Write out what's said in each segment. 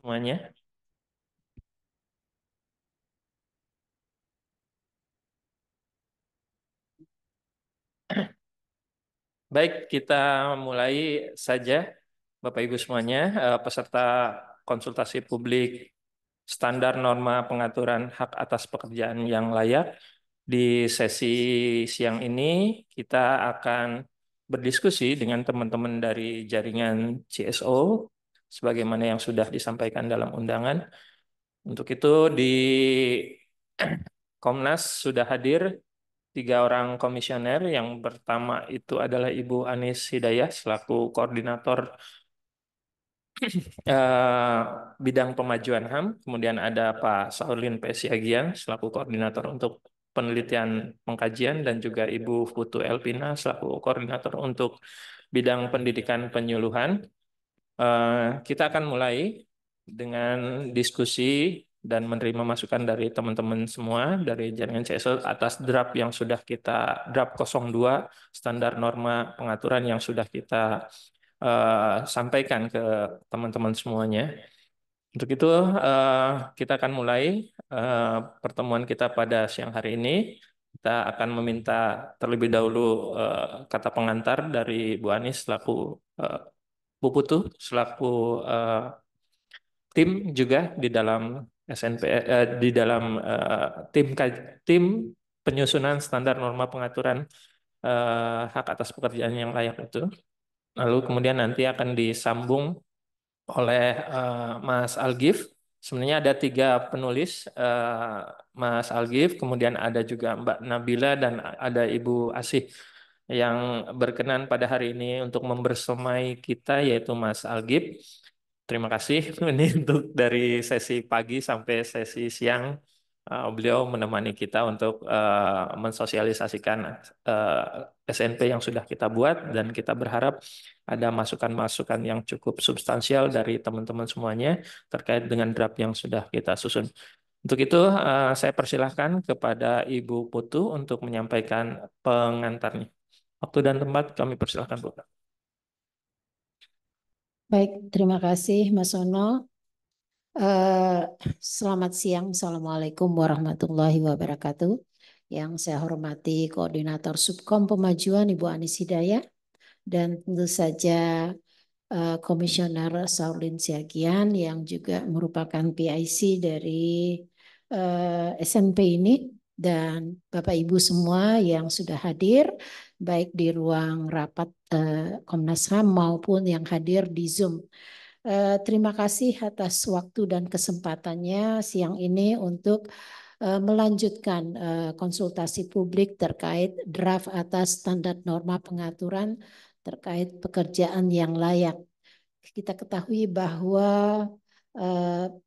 semuanya. Baik, kita mulai saja, Bapak Ibu semuanya, peserta konsultasi publik standar norma pengaturan hak atas pekerjaan yang layak. Di sesi siang ini kita akan berdiskusi dengan teman-teman dari jaringan CSO sebagaimana yang sudah disampaikan dalam undangan. Untuk itu di Komnas sudah hadir 3 orang komisioner. Yang pertama itu adalah Ibu Anis Hidayah selaku koordinator eh, bidang pemajuan HAM. Kemudian ada Pak Saulin P. Siagian selaku koordinator untuk penelitian pengkajian dan juga Ibu Putu Elpina selaku koordinator untuk bidang pendidikan penyuluhan. Kita akan mulai dengan diskusi dan menerima masukan dari teman-teman semua dari jaringan CSO atas draft yang sudah kita draft 02 standar norma pengaturan yang sudah kita sampaikan ke teman-teman semuanya. Untuk itu kita akan mulai eh, pertemuan kita pada siang hari ini. Kita akan meminta terlebih dahulu kata pengantar dari Bu Anis selaku eh, Bu Putu selaku eh, tim juga di dalam SNP di dalam tim penyusunan standar norma pengaturan hak atas pekerjaan yang layak itu. Lalu kemudian nanti akan disambung oleh Mas Algif. Sebenarnya ada 3 penulis, Mas Algif, kemudian ada juga Mbak Nabila dan ada Ibu Asih yang berkenan pada hari ini untuk membersamai kita yaitu Mas Algif. Terima kasih ini untuk dari sesi pagi sampai sesi siang beliau menemani kita untuk mensosialisasikan SNP yang sudah kita buat dan kita berharap ada masukan-masukan yang cukup substansial dari teman-teman semuanya terkait dengan draft yang sudah kita susun. Untuk itu saya persilahkan kepada Ibu Putu untuk menyampaikan pengantarnya. Waktu dan tempat kami persilahkan, Bu. Baik, terima kasih Mas Ono. Selamat siang, Assalamualaikum warahmatullahi wabarakatuh. Yang saya hormati Koordinator Subkom Pemajuan Ibu Anis Hidayah dan tentu saja Komisioner Saulin Siagian yang juga merupakan PIC dari SNP ini dan Bapak Ibu semua yang sudah hadir baik di ruang rapat Komnas HAM maupun yang hadir di Zoom. Terima kasih atas waktu dan kesempatannya siang ini untuk melanjutkan konsultasi publik terkait draft atas standar norma pengaturan terkait pekerjaan yang layak. Kita ketahui bahwa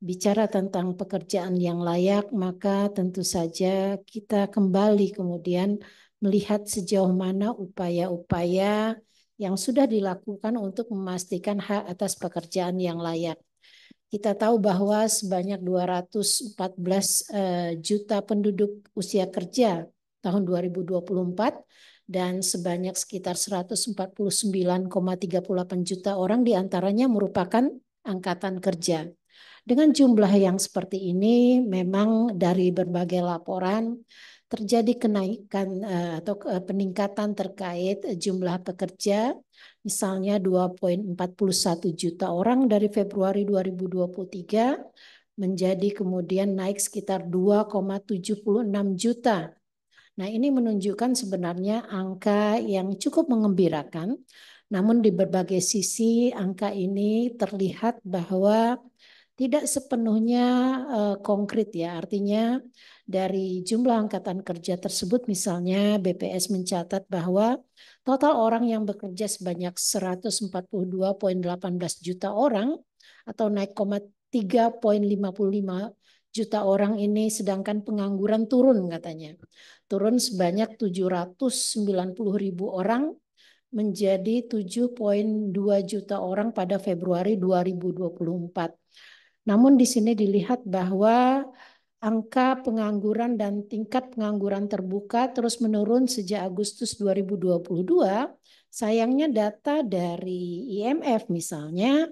bicara tentang pekerjaan yang layak, maka tentu saja kita kembali kemudian melihat sejauh mana upaya-upaya yang sudah dilakukan untuk memastikan hak atas pekerjaan yang layak. Kita tahu bahwa sebanyak 214 juta penduduk usia kerja tahun 2024 dan sebanyak sekitar 149,38 juta orang diantaranya merupakan angkatan kerja. Dengan jumlah yang seperti ini, memang dari berbagai laporan terjadi kenaikan atau peningkatan terkait jumlah pekerja, misalnya 2,41 juta orang dari Februari 2023 menjadi kemudian naik sekitar 2,76 juta. Nah, ini menunjukkan sebenarnya angka yang cukup mengembirakan, namun di berbagai sisi angka ini terlihat bahwa tidak sepenuhnya konkret ya. Artinya dari jumlah angkatan kerja tersebut misalnya BPS mencatat bahwa total orang yang bekerja sebanyak 142,18 juta orang atau naik 3,55 juta orang ini, sedangkan pengangguran turun katanya. Turun sebanyak 790.000 orang menjadi 7,2 juta orang pada Februari 2024. Namun di sini dilihat bahwa angka pengangguran dan tingkat pengangguran terbuka terus menurun sejak Agustus 2022. Sayangnya data dari IMF misalnya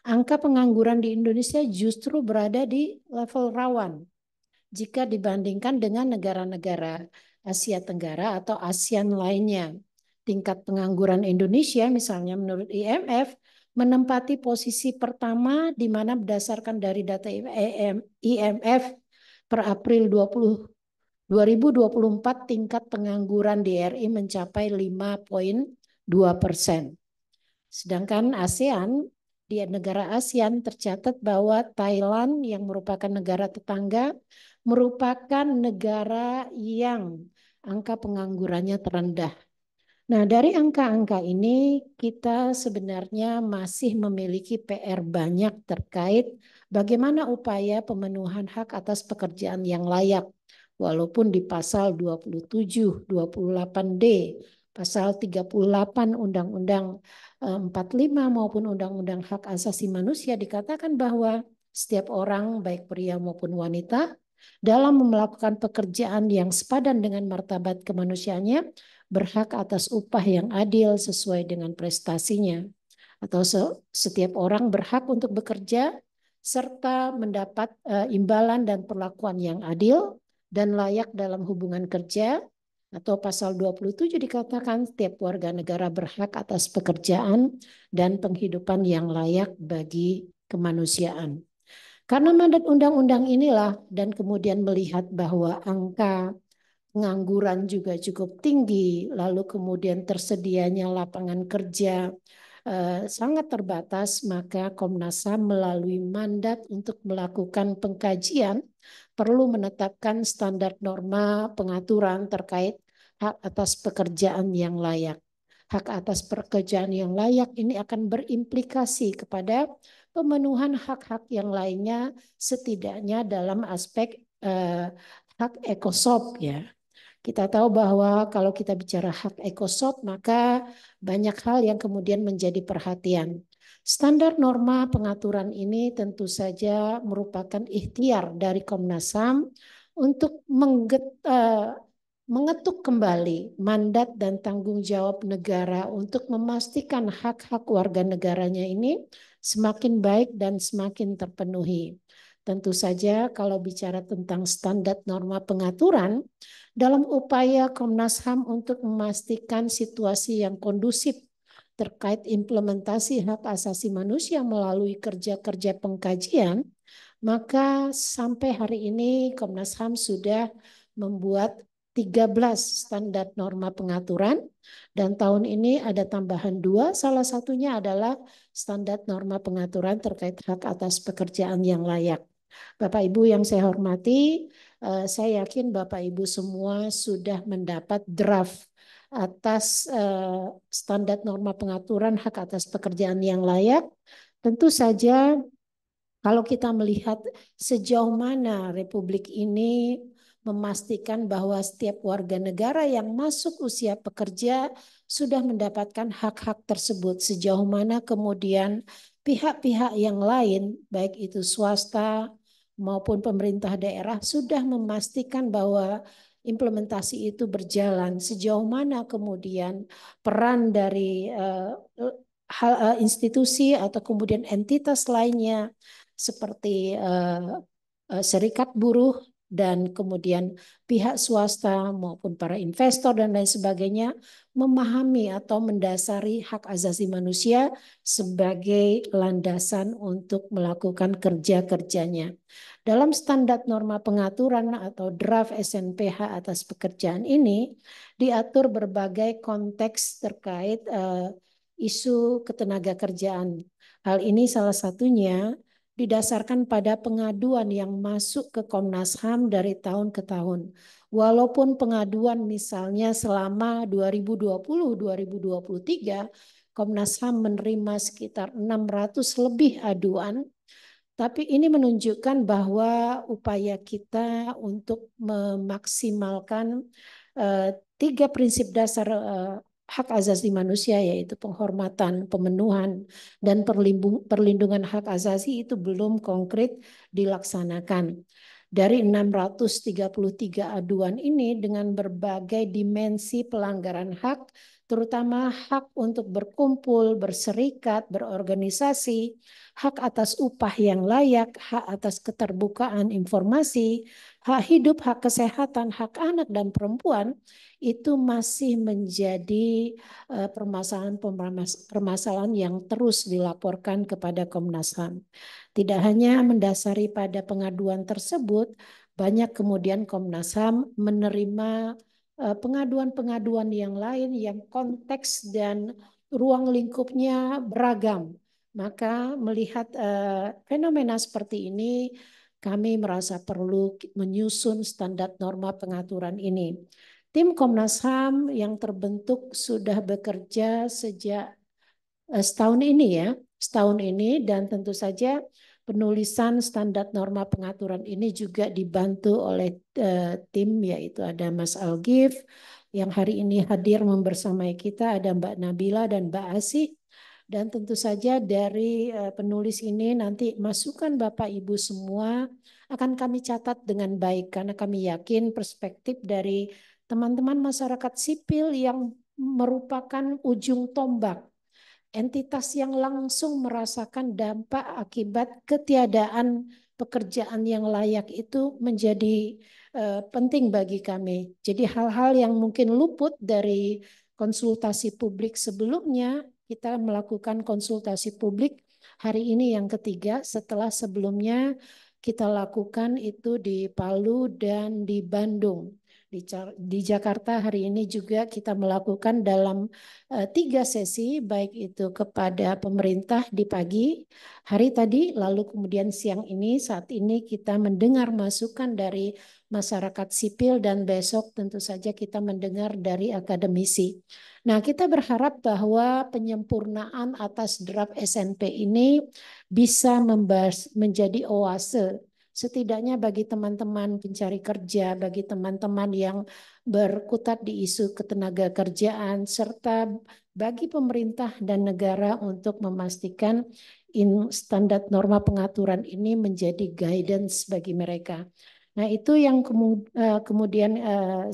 angka pengangguran di Indonesia justru berada di level rawan jika dibandingkan dengan negara-negara Asia Tenggara atau ASEAN lainnya. Tingkat pengangguran Indonesia misalnya menurut IMF menempati posisi pertama di mana berdasarkan dari data IMF per April 2024 tingkat pengangguran di RI mencapai 5,2%. Sedangkan ASEAN, di negara ASEAN tercatat bahwa Thailand yang merupakan negara tetangga merupakan negara yang angka penganggurannya terendah. Nah, dari angka-angka ini kita sebenarnya masih memiliki PR banyak terkait bagaimana upaya pemenuhan hak atas pekerjaan yang layak. Walaupun di pasal 27, 28D, pasal 38 Undang-Undang 45 maupun Undang-Undang Hak Asasi Manusia dikatakan bahwa setiap orang baik pria maupun wanita dalam melakukan pekerjaan yang sepadan dengan martabat kemanusiaannya berhak atas upah yang adil sesuai dengan prestasinya. Atau setiap orang berhak untuk bekerja serta mendapat imbalan dan perlakuan yang adil dan layak dalam hubungan kerja. Atau pasal 27 dikatakan setiap warga negara berhak atas pekerjaan dan penghidupan yang layak bagi kemanusiaan. Karena mandat undang-undang inilah dan kemudian melihat bahwa angka pengangguran juga cukup tinggi, lalu kemudian tersedianya lapangan kerja sangat terbatas, maka Komnas HAM melalui mandat untuk melakukan pengkajian perlu menetapkan standar norma pengaturan terkait hak atas pekerjaan yang layak. Hak atas pekerjaan yang layak ini akan berimplikasi kepada pemenuhan hak-hak yang lainnya setidaknya dalam aspek hak ekosop ya. Kita tahu bahwa kalau kita bicara hak ekosop, maka banyak hal yang kemudian menjadi perhatian. Standar norma pengaturan ini tentu saja merupakan ikhtiar dari Komnas HAM untuk mengetuk kembali mandat dan tanggung jawab negara untuk memastikan hak-hak warga negaranya ini semakin baik dan semakin terpenuhi. Tentu saja kalau bicara tentang standar norma pengaturan, dalam upaya Komnas HAM untuk memastikan situasi yang kondusif terkait implementasi hak asasi manusia melalui kerja-kerja pengkajian, maka sampai hari ini Komnas HAM sudah membuat 13 standar norma pengaturan dan tahun ini ada tambahan 2, salah satunya adalah standar norma pengaturan terkait hak atas pekerjaan yang layak. Bapak Ibu yang saya hormati, saya yakin Bapak Ibu semua sudah mendapat draft atas standar norma pengaturan hak atas pekerjaan yang layak. Tentu saja kalau kita melihat sejauh mana Republik ini memastikan bahwa setiap warga negara yang masuk usia pekerja sudah mendapatkan hak-hak tersebut, sejauh mana kemudian pihak-pihak yang lain, baik itu swasta maupun pemerintah daerah, sudah memastikan bahwa implementasi itu berjalan, sejauh mana kemudian peran dari institusi atau kemudian entitas lainnya seperti serikat buruh dan kemudian pihak swasta maupun para investor dan lain sebagainya memahami atau mendasari hak asasi manusia sebagai landasan untuk melakukan kerja-kerjanya. Dalam standar norma pengaturan atau draft SNPH atas pekerjaan ini diatur berbagai konteks terkait isu ketenaga kerjaan. Hal ini salah satunya didasarkan pada pengaduan yang masuk ke Komnas HAM dari tahun ke tahun. Walaupun pengaduan misalnya selama 2020-2023, Komnas HAM menerima sekitar 600 lebih aduan, tapi ini menunjukkan bahwa upaya kita untuk memaksimalkan tiga prinsip dasar hak asasi manusia yaitu penghormatan, pemenuhan, dan perlindungan hak asasi itu belum konkret dilaksanakan. Dari 633 aduan ini dengan berbagai dimensi pelanggaran hak terutama hak untuk berkumpul, berserikat, berorganisasi, hak atas upah yang layak, hak atas keterbukaan informasi, hak hidup, hak kesehatan, hak anak dan perempuan itu masih menjadi permasalahan yang terus dilaporkan kepada Komnas HAM. Tidak hanya mendasari pada pengaduan tersebut, banyak kemudian Komnas HAM menerima pengaduan-pengaduan yang lain yang konteks dan ruang lingkupnya beragam. Maka melihat fenomena seperti ini, kami merasa perlu menyusun standar norma pengaturan ini. Tim Komnas HAM yang terbentuk sudah bekerja sejak setahun ini ya, setahun ini, dan tentu saja penulisan standar norma pengaturan ini juga dibantu oleh tim, yaitu ada Mas Algif yang hari ini hadir membersamai kita, ada Mbak Nabila dan Mbak Asih. Dan tentu saja dari penulis ini nanti masukan Bapak Ibu semua akan kami catat dengan baik karena kami yakin perspektif dari teman-teman masyarakat sipil yang merupakan ujung tombak, entitas yang langsung merasakan dampak akibat ketiadaan pekerjaan yang layak itu menjadi penting bagi kami. Jadi hal-hal yang mungkin luput dari konsultasi publik sebelumnya, kita melakukan konsultasi publik hari ini yang ketiga setelah sebelumnya kita lakukan itu di Palu dan di Bandung. Di Jakarta hari ini juga kita melakukan dalam 3 sesi, baik itu kepada pemerintah di pagi hari tadi, lalu kemudian siang ini, saat ini kita mendengar masukan dari masyarakat sipil, dan besok tentu saja kita mendengar dari akademisi. Nah, kita berharap bahwa penyempurnaan atas draft SNP ini bisa menjadi oase setidaknya bagi teman-teman pencari kerja, bagi teman-teman yang berkutat di isu ketenaga kerjaan, serta bagi pemerintah dan negara untuk memastikan standar norma pengaturan ini menjadi guidance bagi mereka. Nah, itu yang kemudian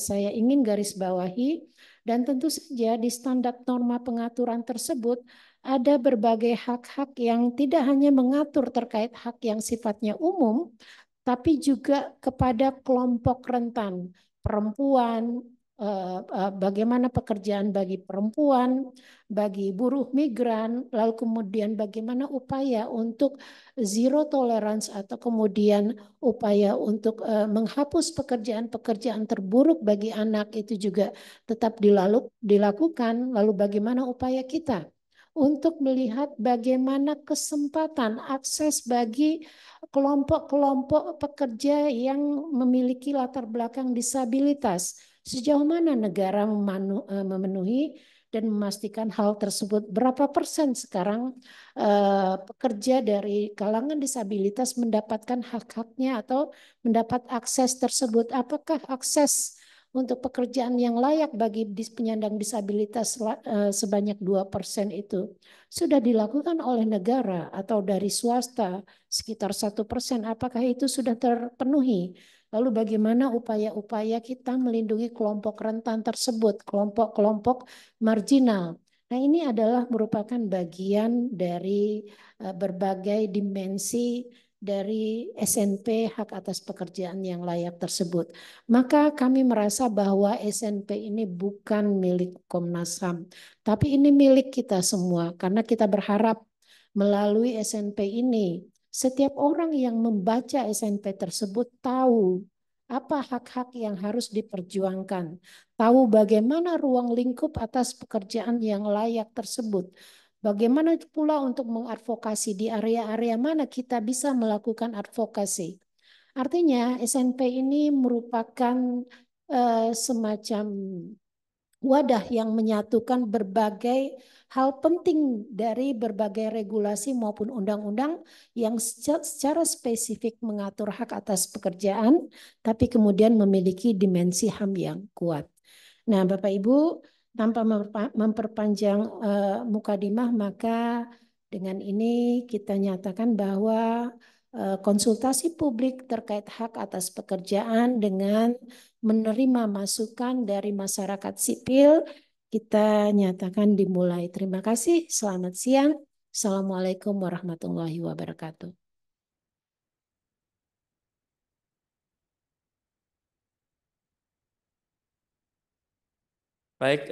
saya ingin garis bawahi, dan tentu saja di standar norma pengaturan tersebut ada berbagai hak-hak yang tidak hanya mengatur terkait hak yang sifatnya umum, tapi juga kepada kelompok rentan, perempuan, bagaimana pekerjaan bagi perempuan, bagi buruh migran, lalu kemudian bagaimana upaya untuk zero tolerance atau kemudian upaya untuk menghapus pekerjaan-pekerjaan terburuk bagi anak itu juga tetap dilakukan, lalu bagaimana upaya kita untuk melihat bagaimana kesempatan akses bagi kelompok-kelompok pekerja yang memiliki latar belakang disabilitas. Sejauh mana negara memenuhi dan memastikan hal tersebut? Berapa persen sekarang pekerja dari kalangan disabilitas mendapatkan hak-haknya atau mendapat akses tersebut? Apakah akses untuk pekerjaan yang layak bagi penyandang disabilitas sebanyak 2% itu sudah dilakukan oleh negara atau dari swasta sekitar 1%? Apakah itu sudah terpenuhi? Lalu bagaimana upaya-upaya kita melindungi kelompok rentan tersebut, kelompok-kelompok marginal? Nah, ini adalah merupakan bagian dari berbagai dimensi dari SNP hak atas pekerjaan yang layak tersebut. Maka kami merasa bahwa SNP ini bukan milik Komnas HAM, tapi ini milik kita semua karena kita berharap melalui SNP ini setiap orang yang membaca SNP tersebut tahu apa hak-hak yang harus diperjuangkan, tahu bagaimana ruang lingkup atas pekerjaan yang layak tersebut, bagaimana pula untuk mengadvokasi di area-area mana kita bisa melakukan advokasi. Artinya SNP ini merupakan semacam wadah yang menyatukan berbagai hal penting dari berbagai regulasi maupun undang-undang yang secara spesifik mengatur hak atas pekerjaan, tapi kemudian memiliki dimensi HAM yang kuat. Nah, Bapak Ibu, tanpa memperpanjang mukadimah, maka dengan ini kita nyatakan bahwa konsultasi publik terkait hak atas pekerjaan dengan menerima masukan dari masyarakat sipil kita nyatakan dimulai. Terima kasih. Selamat siang. Assalamualaikum warahmatullahi wabarakatuh. Baik,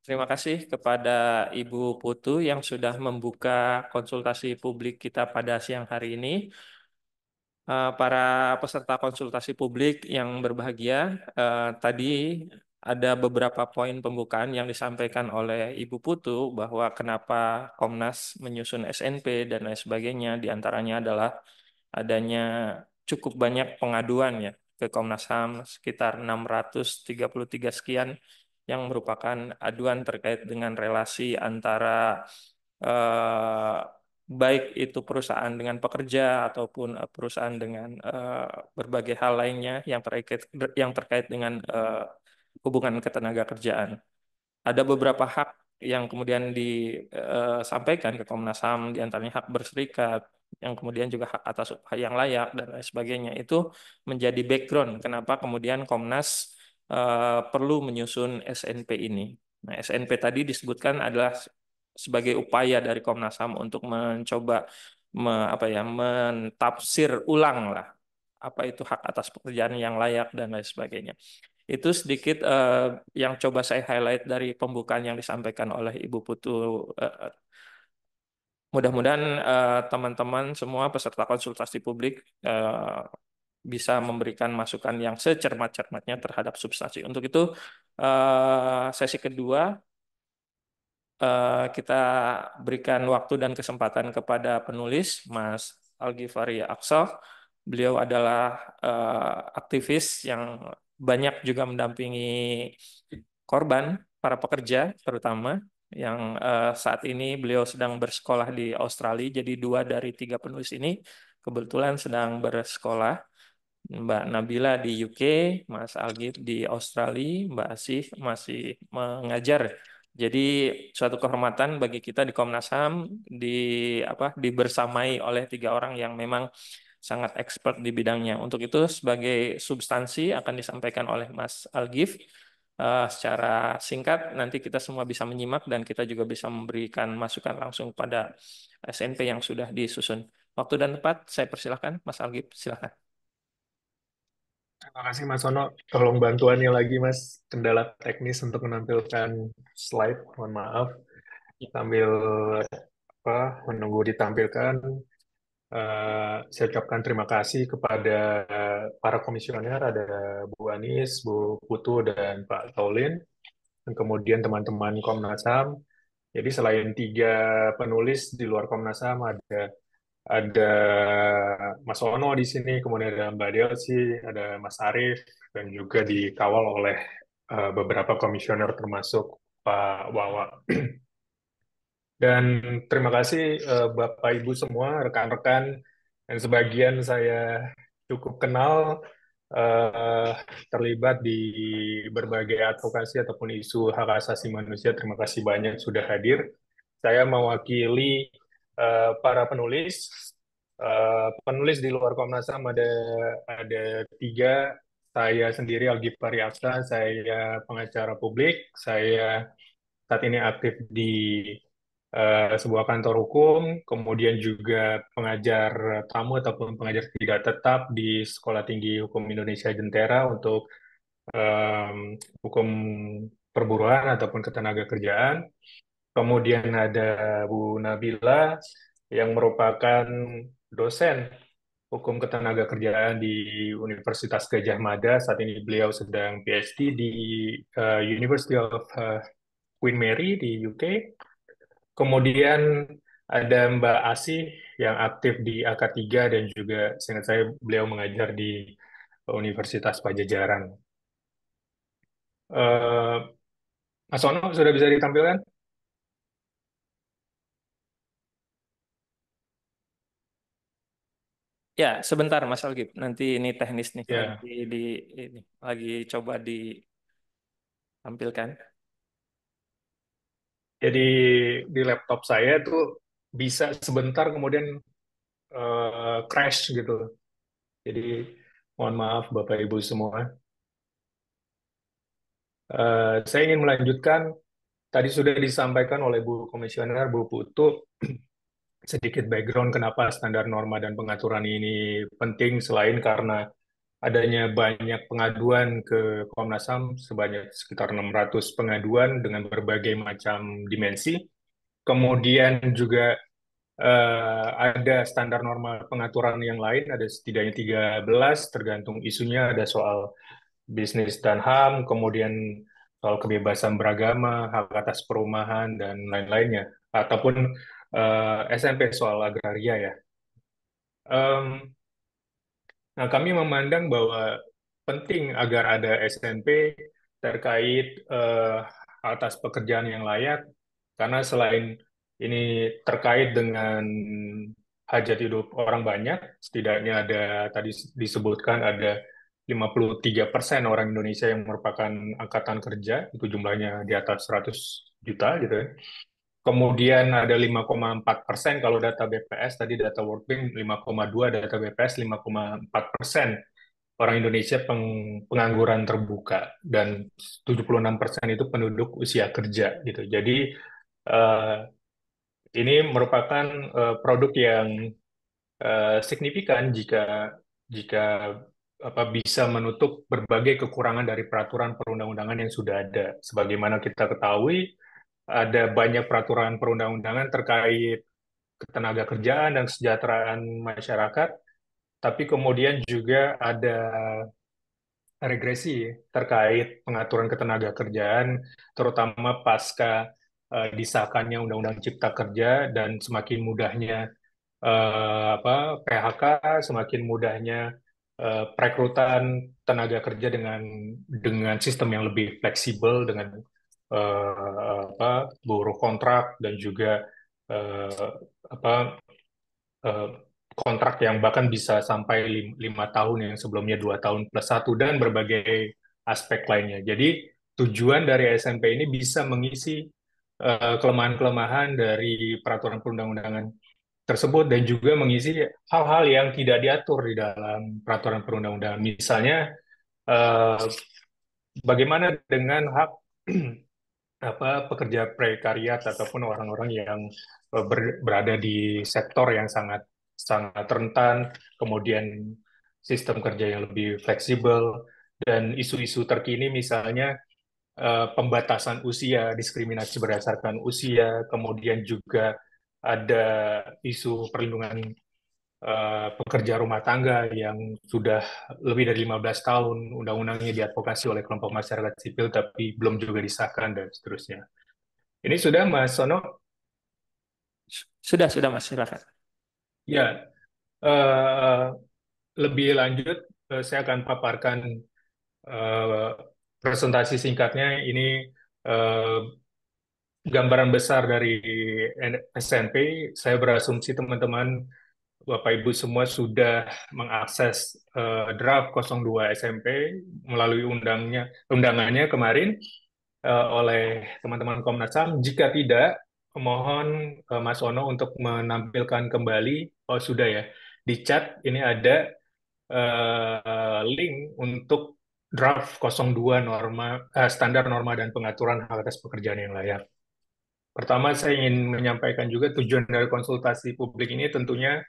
terima kasih kepada Ibu Putu yang sudah membuka konsultasi publik kita pada siang hari ini. Para peserta konsultasi publik yang berbahagia, tadi ada beberapa poin pembukaan yang disampaikan oleh Ibu Putu bahwa kenapa Komnas menyusun SNP dan lain sebagainya, diantaranya adalah adanya cukup banyak pengaduan ya ke Komnas HAM sekitar 633 sekian yang merupakan aduan terkait dengan relasi antara eh, baik itu perusahaan dengan pekerja ataupun perusahaan dengan berbagai hal lainnya yang terkait dengan hubungan ketenaga kerjaan. Ada beberapa hak yang kemudian disampaikan ke Komnas HAM, diantaranya hak berserikat, yang kemudian juga hak atas upah yang layak dan lain sebagainya. Itu menjadi background kenapa kemudian Komnas perlu menyusun SNP ini. Nah, SNP tadi disebutkan adalah sebagai upaya dari Komnas HAM untuk mencoba apa ya, mentafsir ulang lah apa itu hak atas pekerjaan yang layak dan lain sebagainya. Itu sedikit yang coba saya highlight dari pembukaan yang disampaikan oleh Ibu Putu. Mudah-mudahan teman-teman semua peserta konsultasi publik bisa memberikan masukan yang secermat-cermatnya terhadap substansi. Untuk itu, sesi kedua kita berikan waktu dan kesempatan kepada penulis, Mas Al-Ghifari Aqsa. Beliau adalah aktivis yang banyak juga mendampingi korban, para pekerja terutama, yang saat ini beliau sedang bersekolah di Australia. Jadi dua dari tiga penulis ini kebetulan sedang bersekolah. Mbak Nabila di UK, Mas Algif di Australia, Mbak Asih masih mengajar. Jadi suatu kehormatan bagi kita di Komnas HAM di dibersamai oleh tiga orang yang memang sangat expert di bidangnya. Untuk itu sebagai substansi akan disampaikan oleh Mas Algif secara singkat. Nanti kita semua bisa menyimak dan kita juga bisa memberikan masukan langsung pada SNP yang sudah disusun. Waktu dan tempat saya persilahkan, Mas Algif, silakan. Terima kasih Mas Ono. Tolong bantuannya lagi Mas, kendala teknis untuk menampilkan slide. Mohon maaf. Sambil menunggu ditampilkan, saya ucapkan terima kasih kepada para komisioner, ada Bu Anis, Bu Putu, dan Pak Taulin, dan kemudian teman-teman Komnas HAM. Jadi selain tiga penulis di luar Komnas HAM, ada Mas Ono di sini, kemudian ada Mbak Delsi, ada Mas Arief, dan juga dikawal oleh beberapa komisioner termasuk Pak Wawa. Dan terima kasih Bapak Ibu semua, rekan-rekan, dan sebagian saya cukup kenal, eh, terlibat di berbagai advokasi ataupun isu hak asasi manusia. Terima kasih banyak sudah hadir. Saya mewakili para penulis. Penulis di luar Komnas HAM ada tiga. Saya sendiri Algifari Aksa, saya pengacara publik. Saya saat ini aktif di sebuah kantor hukum, kemudian juga pengajar tamu ataupun pengajar tidak tetap di Sekolah Tinggi Hukum Indonesia Jentera untuk hukum perburuan ataupun ketenaga kerjaan. Kemudian ada Bu Nabila yang merupakan dosen hukum ketenaga kerjaan di Universitas Gadjah Mada. Saat ini beliau sedang PhD di University of Queen Mary di UK. Kemudian ada Mbak Asih yang aktif di AK3 dan juga seingat saya beliau mengajar di Universitas Pajajaran. Eh, Mas Ono sudah bisa ditampilkan? Ya, sebentar Mas Algif. Nanti ini teknis nih lagi Ya, di ini lagi coba ditampilkan. jadi di laptop saya tuh bisa sebentar kemudian crash gitu. Jadi mohon maaf Bapak Ibu semua. Saya ingin melanjutkan, tadi sudah disampaikan oleh Bu Komisioner, Bu Putu, sedikit background kenapa standar norma dan pengaturan ini penting, selain karena adanya banyak pengaduan ke Komnas HAM, sebanyak sekitar 600 pengaduan dengan berbagai macam dimensi. Kemudian juga ada standar norma pengaturan yang lain, ada setidaknya 13, tergantung isunya, ada soal bisnis dan HAM, kemudian soal kebebasan beragama, hak atas perumahan, dan lain-lainnya. Ataupun SMP soal agraria ya. Em, Nah, kami memandang bahwa penting agar ada SMP terkait atas pekerjaan yang layak, karena selain ini terkait dengan hajat hidup orang banyak, setidaknya ada tadi disebutkan ada 53% orang Indonesia yang merupakan angkatan kerja, itu jumlahnya di atas 100 juta gitu ya. Kemudian ada 5,4% kalau data BPS, tadi data World Bank 5,2, data BPS 5,4% orang Indonesia pengangguran terbuka, dan 76% itu penduduk usia kerja gitu. Jadi eh, ini merupakan produk yang signifikan jika jika bisa menutup berbagai kekurangan dari peraturan perundang-undangan yang sudah ada. Sebagaimana kita ketahui, ada banyak peraturan perundang-undangan terkait ketenaga kerjaan dan kesejahteraan masyarakat, tapi kemudian juga ada regresi terkait pengaturan ketenaga kerjaan, terutama pasca disahkannya Undang-Undang Cipta Kerja, dan semakin mudahnya PHK, semakin mudahnya perekrutan tenaga kerja dengan sistem yang lebih fleksibel, dengan buruh kontrak, dan juga eh, apa eh, kontrak yang bahkan bisa sampai 5 tahun, yang sebelumnya 2 tahun plus satu, dan berbagai aspek lainnya. Jadi tujuan dari SMP ini bisa mengisi kelemahan-kelemahan dari peraturan perundang-undangan tersebut, dan juga mengisi hal-hal yang tidak diatur di dalam peraturan perundang-undangan. Misalnya, eh, bagaimana dengan hak pekerja prekariat ataupun orang-orang yang berada di sektor yang sangat sangat rentan, kemudian sistem kerja yang lebih fleksibel, dan isu-isu terkini misalnya pembatasan usia, diskriminasi berdasarkan usia, kemudian juga ada isu perlindungan pekerja rumah tangga yang sudah lebih dari 15 tahun undang-undangnya diadvokasi oleh kelompok masyarakat sipil tapi belum juga disahkan, dan seterusnya. Ini sudah, Mas Sono? Sudah Mas, silakan. Ya, eh, lebih lanjut saya akan paparkan eh, presentasi singkatnya. Ini eh, gambaran besar dari SNP. Saya berasumsi teman-teman Bapak Ibu semua sudah mengakses draft 02 SMP melalui undangannya kemarin oleh teman-teman Komnas HAM. Jika tidak, mohon Mas Ono untuk menampilkan kembali. Oh, sudah ya. Di chat ini ada link untuk draft 02 standar norma dan pengaturan hak atas pekerjaan yang layak. Pertama, saya ingin menyampaikan juga tujuan dari konsultasi publik ini tentunya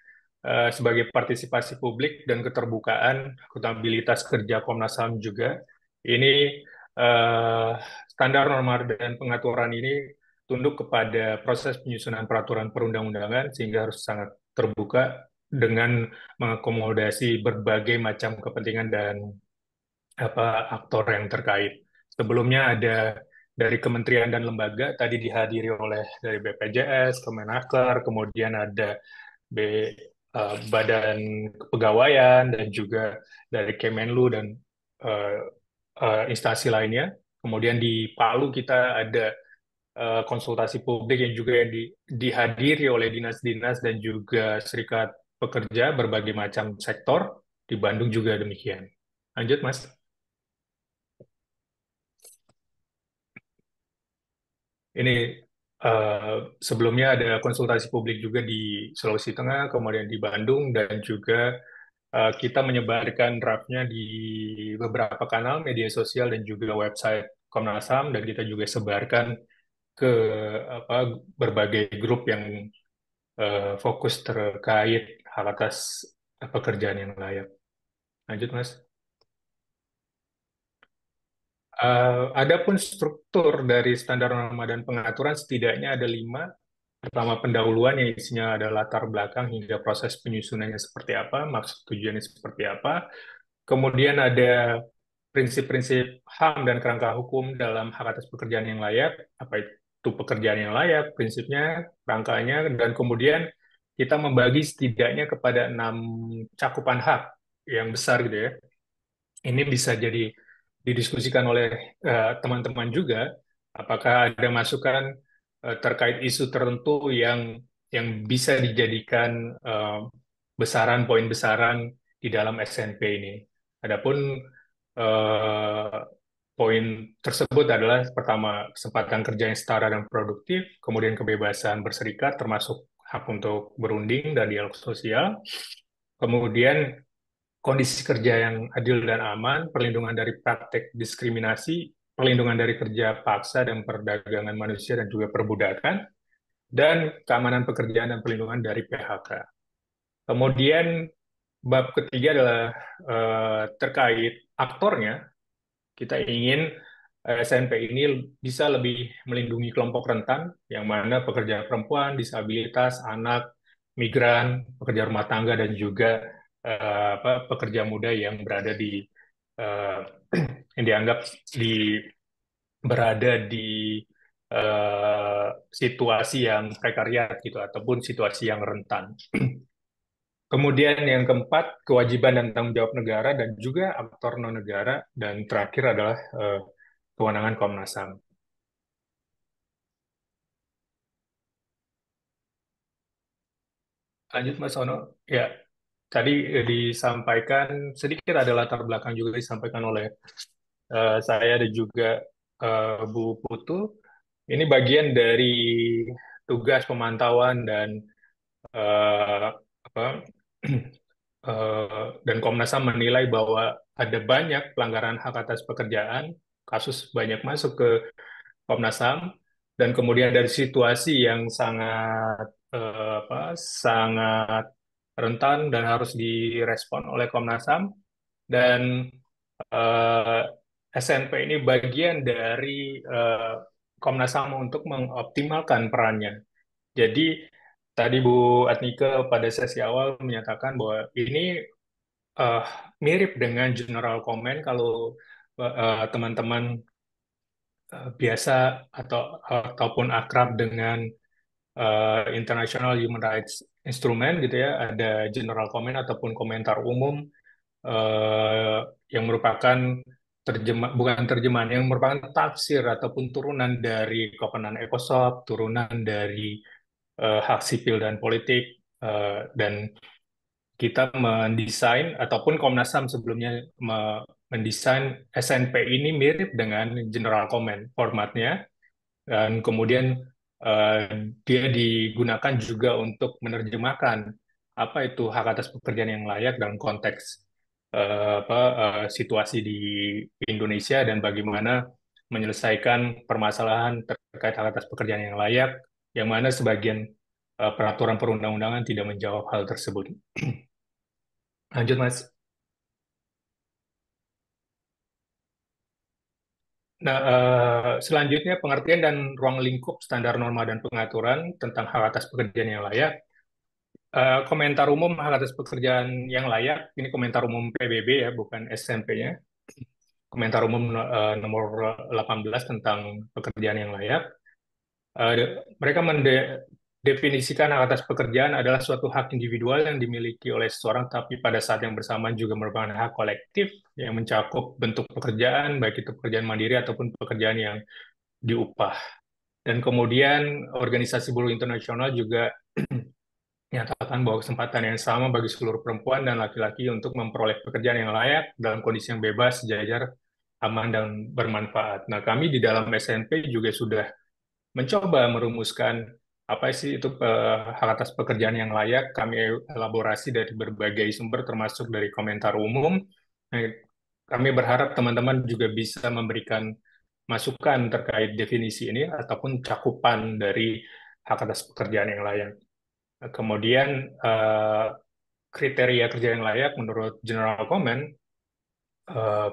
sebagai partisipasi publik dan keterbukaan akuntabilitas kerja Komnas HAM juga. Ini eh, standar norma dan pengaturan ini tunduk kepada proses penyusunan peraturan perundang-undangan, sehingga harus sangat terbuka dengan mengakomodasi berbagai macam kepentingan dan aktor yang terkait. Sebelumnya ada dari kementerian dan lembaga, tadi dihadiri oleh dari BPJS, Kemenaker, kemudian ada B, Badan Kepegawaian, dan juga dari Kemenlu dan eh, instansi lainnya. Kemudian di Palu kita ada konsultasi publik yang juga dihadiri oleh dinas-dinas dan juga serikat pekerja berbagai macam sektor. Di Bandung juga demikian. Lanjut, Mas. Ini sebelumnya ada konsultasi publik juga di Sulawesi Tengah, kemudian di Bandung, dan juga kita menyebarkan draftnya di beberapa kanal media sosial dan juga website Komnas HAM dan kita juga sebarkan ke berbagai grup yang fokus terkait hak atas pekerjaan yang layak. Lanjut, Mas. Adapun struktur dari standar norma dan pengaturan setidaknya ada 5. Pertama, pendahuluan yang isinya ada latar belakang hingga proses penyusunannya seperti apa, maksud tujuannya seperti apa. Kemudian ada prinsip-prinsip HAM dan kerangka hukum dalam hak atas pekerjaan yang layak, apa itu pekerjaan yang layak, prinsipnya, rangkanya, dan kemudian kita membagi setidaknya kepada 6 cakupan hak yang besar gitu ya. Ini bisa jadi didiskusikan oleh teman-teman juga, apakah ada masukan terkait isu tertentu yang bisa dijadikan besaran poin besaran di dalam SNP ini. Adapun eh, poin tersebut adalah pertama kesempatan kerja yang setara dan produktif, kemudian kebebasan berserikat termasuk hak untuk berunding dan dialog sosial, kemudian kondisi kerja yang adil dan aman, perlindungan dari praktek diskriminasi, perlindungan dari kerja paksa dan perdagangan manusia dan juga perbudakan, dan keamanan pekerjaan dan perlindungan dari PHK. Kemudian bab ketiga adalah terkait aktornya. Kita ingin SNP ini bisa lebih melindungi kelompok rentan, yang mana pekerja perempuan, disabilitas, anak, migran, pekerja rumah tangga, dan juga pekerja muda yang berada di eh, yang dianggap berada di situasi yang prekariat gitu ataupun situasi yang rentan. Kemudian yang keempat, kewajiban dan tanggung jawab negara dan juga aktor non-negara. Dan terakhir adalah kewenangan Komnas HAM. Lanjut, Mas Ono. Ya, tadi disampaikan, sedikit ada latar belakang juga disampaikan oleh saya dan juga Bu Putu. Ini bagian dari tugas pemantauan dan eh, apa, dan Komnas HAM menilai bahwa ada banyak pelanggaran hak atas pekerjaan, kasus banyak masuk ke Komnas HAM, dan kemudian dari situasi yang sangat rentan dan harus direspon oleh Komnas HAM, dan eh, SNP ini bagian dari Komnas HAM untuk mengoptimalkan perannya. Jadi tadi Bu Atnika pada sesi awal menyatakan bahwa ini eh, mirip dengan general comment kalau teman-teman biasa ataupun akrab dengan International Human Rights Instrument gitu ya, ada general comment ataupun komentar umum eh, yang merupakan bukan terjemahan, yang merupakan tafsir ataupun turunan dari Kovenant ECOSOC, turunan dari hak sipil dan politik, dan kita mendesain ataupun Komnas HAM sebelumnya mendesain SNP ini mirip dengan general comment formatnya, dan kemudian eh, dia digunakan juga untuk menerjemahkan apa itu hak atas pekerjaan yang layak dalam konteks situasi di Indonesia dan bagaimana menyelesaikan permasalahan terkait hak atas pekerjaan yang layak, yang mana sebagian peraturan perundang-undangan tidak menjawab hal tersebut. Lanjut, Mas. Nah, selanjutnya pengertian dan ruang lingkup standar norma dan pengaturan tentang hak atas pekerjaan yang layak. Komentar umum hak atas pekerjaan yang layak, ini komentar umum PBB ya, bukan SMP-nya. Komentar umum nomor 18 tentang pekerjaan yang layak. Mereka mendefinisikan hak atas pekerjaan adalah suatu hak individual yang dimiliki oleh seseorang, tapi pada saat yang bersamaan juga merupakan hak kolektif yang mencakup bentuk pekerjaan, baik itu pekerjaan mandiri ataupun pekerjaan yang diupah. Dan kemudian organisasi buruh internasional juga menyatakan bahwa kesempatan yang sama bagi seluruh perempuan dan laki-laki untuk memperoleh pekerjaan yang layak dalam kondisi yang bebas, sejajar, aman, dan bermanfaat. Nah, kami di dalam SNP juga sudah mencoba merumuskan apa sih itu hak atas pekerjaan yang layak. Kami elaborasi dari berbagai sumber, termasuk dari komentar umum. Nah, kami berharap teman-teman juga bisa memberikan masukan terkait definisi ini ataupun cakupan dari hak atas pekerjaan yang layak. Kemudian kriteria kerja yang layak menurut General Comment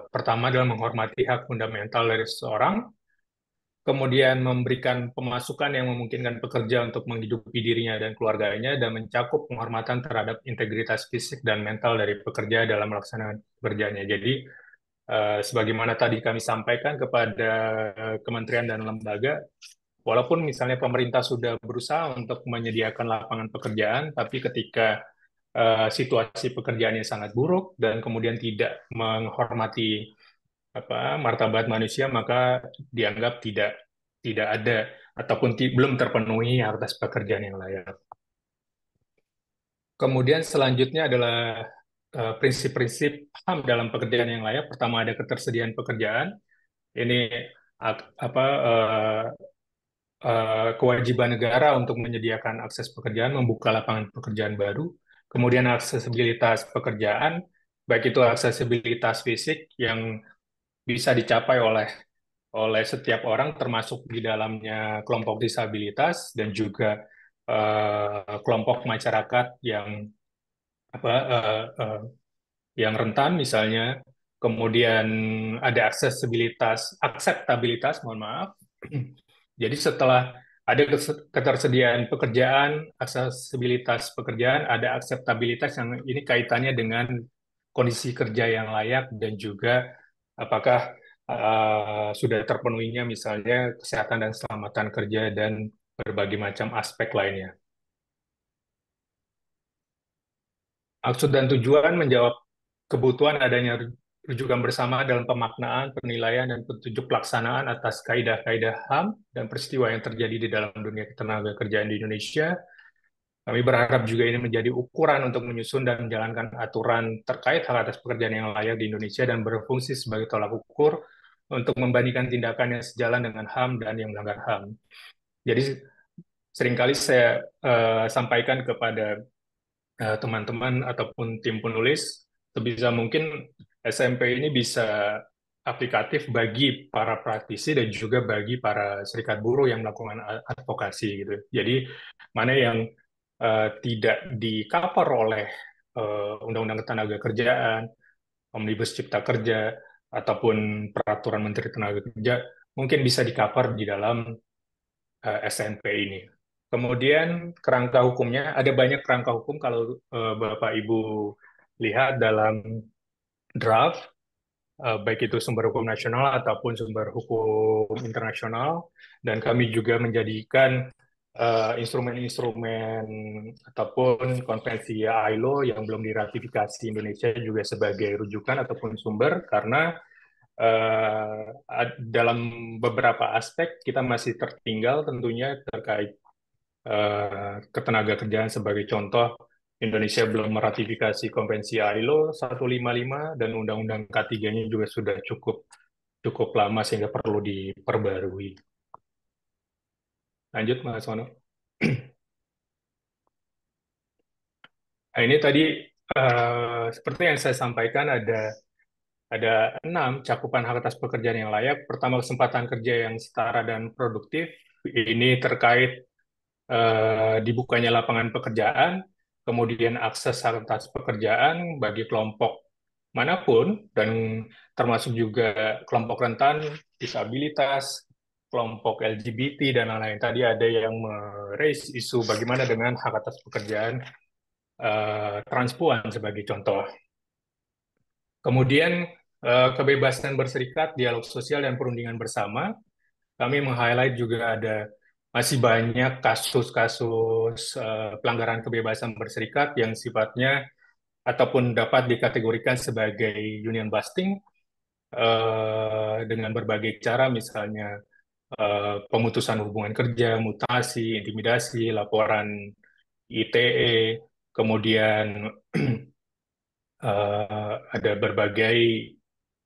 pertama adalah menghormati hak fundamental dari seseorang, kemudian memberikan pemasukan yang memungkinkan pekerja untuk menghidupi dirinya dan keluarganya, dan mencakup penghormatan terhadap integritas fisik dan mental dari pekerja dalam melaksanakan pekerjaannya. Jadi, sebagaimana tadi kami sampaikan kepada kementerian dan lembaga, walaupun misalnya pemerintah sudah berusaha untuk menyediakan lapangan pekerjaan, tapi ketika situasi pekerjaannya sangat buruk dan kemudian tidak menghormati martabat manusia, maka dianggap tidak ada ataupun belum terpenuhi atas pekerjaan yang layak. Kemudian selanjutnya adalah prinsip-prinsip HAM dalam pekerjaan yang layak. Pertama ada ketersediaan pekerjaan. Ini kewajiban negara untuk menyediakan akses pekerjaan, membuka lapangan pekerjaan baru. Kemudian aksesibilitas pekerjaan, baik itu aksesibilitas fisik yang bisa dicapai oleh setiap orang, termasuk di dalamnya kelompok disabilitas dan juga kelompok masyarakat apa, uh, uh, yang rentan misalnya. Kemudian ada akseptabilitas, mohon maaf. Jadi setelah ada ketersediaan pekerjaan, aksesibilitas pekerjaan, ada akseptabilitas yang ini kaitannya dengan kondisi kerja yang layak dan juga apakah sudah terpenuhinya misalnya kesehatan dan keselamatan kerja dan berbagai macam aspek lainnya. Maksud dan tujuan menjawab kebutuhan adanya rujukan bersama dalam pemaknaan, penilaian, dan petunjuk pelaksanaan atas kaidah-kaidah HAM dan peristiwa yang terjadi di dalam dunia ketenaga kerjaan di Indonesia. Kami berharap juga ini menjadi ukuran untuk menyusun dan menjalankan aturan terkait hak atas pekerjaan yang layak di Indonesia dan berfungsi sebagai tolak ukur untuk membandingkan tindakan yang sejalan dengan HAM dan yang melanggar HAM. Jadi seringkali saya sampaikan kepada teman-teman ataupun tim penulis, sebisa mungkin SMP ini bisa aplikatif bagi para praktisi dan juga bagi para serikat buruh yang melakukan advokasi gitu. Jadi mana yang tidak di-cover oleh Undang-Undang Ketenagakerjaan, Omnibus Cipta Kerja, ataupun Peraturan Menteri Tenaga Kerja, mungkin bisa di-cover di dalam SNP ini. Kemudian kerangka hukumnya, ada banyak kerangka hukum kalau Bapak Ibu lihat dalam draft, baik itu sumber hukum nasional ataupun sumber hukum internasional, dan kami juga menjadikan instrumen-instrumen ataupun konvensi ILO yang belum diratifikasi Indonesia juga sebagai rujukan ataupun sumber, karena dalam beberapa aspek kita masih tertinggal tentunya terkait ketenaga kerjaan. Sebagai contoh, Indonesia belum meratifikasi Konvensi ILO 155 dan Undang-Undang K3-nya juga sudah cukup lama sehingga perlu diperbarui. Lanjut, Mas Wano. Nah, ini tadi seperti yang saya sampaikan ada 6 cakupan hak atas pekerjaan yang layak. Pertama, kesempatan kerja yang setara dan produktif. Ini terkait dibukanya lapangan pekerjaan, kemudian akses atas pekerjaan bagi kelompok manapun, dan termasuk juga kelompok rentan, disabilitas, kelompok LGBT, dan lain-lain. Tadi ada yang raise isu bagaimana dengan hak atas pekerjaan transpuan sebagai contoh. Kemudian kebebasan berserikat, dialog sosial, dan perundingan bersama. Kami meng-highlight juga ada masih banyak kasus-kasus pelanggaran kebebasan berserikat yang sifatnya ataupun dapat dikategorikan sebagai union busting dengan berbagai cara, misalnya pemutusan hubungan kerja, mutasi, intimidasi, laporan ITE, kemudian ada berbagai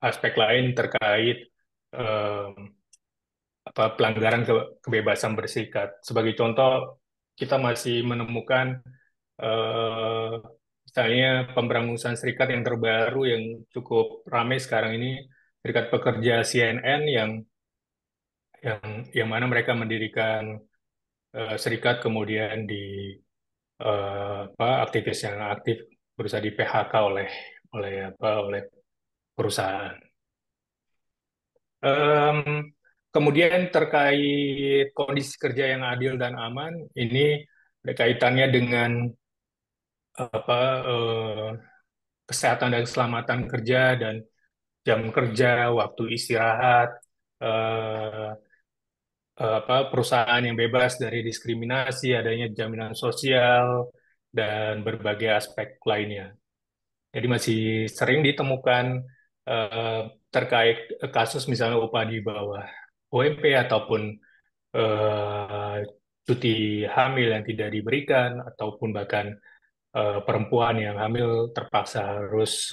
aspek lain terkait pelanggaran kebebasan berserikat. Sebagai contoh, kita masih menemukan eh, misalnya pemberangusan serikat yang terbaru yang cukup ramai sekarang ini, Serikat Pekerja CNN yang yang mana mereka mendirikan serikat, kemudian aktivis yang aktif berusaha di PHK oleh perusahaan. Em, Kemudian terkait kondisi kerja yang adil dan aman, ini ada kaitannya dengan apa eh, kesehatan dan keselamatan kerja dan jam kerja, waktu istirahat, eh, perusahaan yang bebas dari diskriminasi, adanya jaminan sosial dan berbagai aspek lainnya. Jadi masih sering ditemukan eh, terkait kasus misalnya upah di bawah UMP ataupun eh, cuti hamil yang tidak diberikan ataupun bahkan perempuan yang hamil terpaksa harus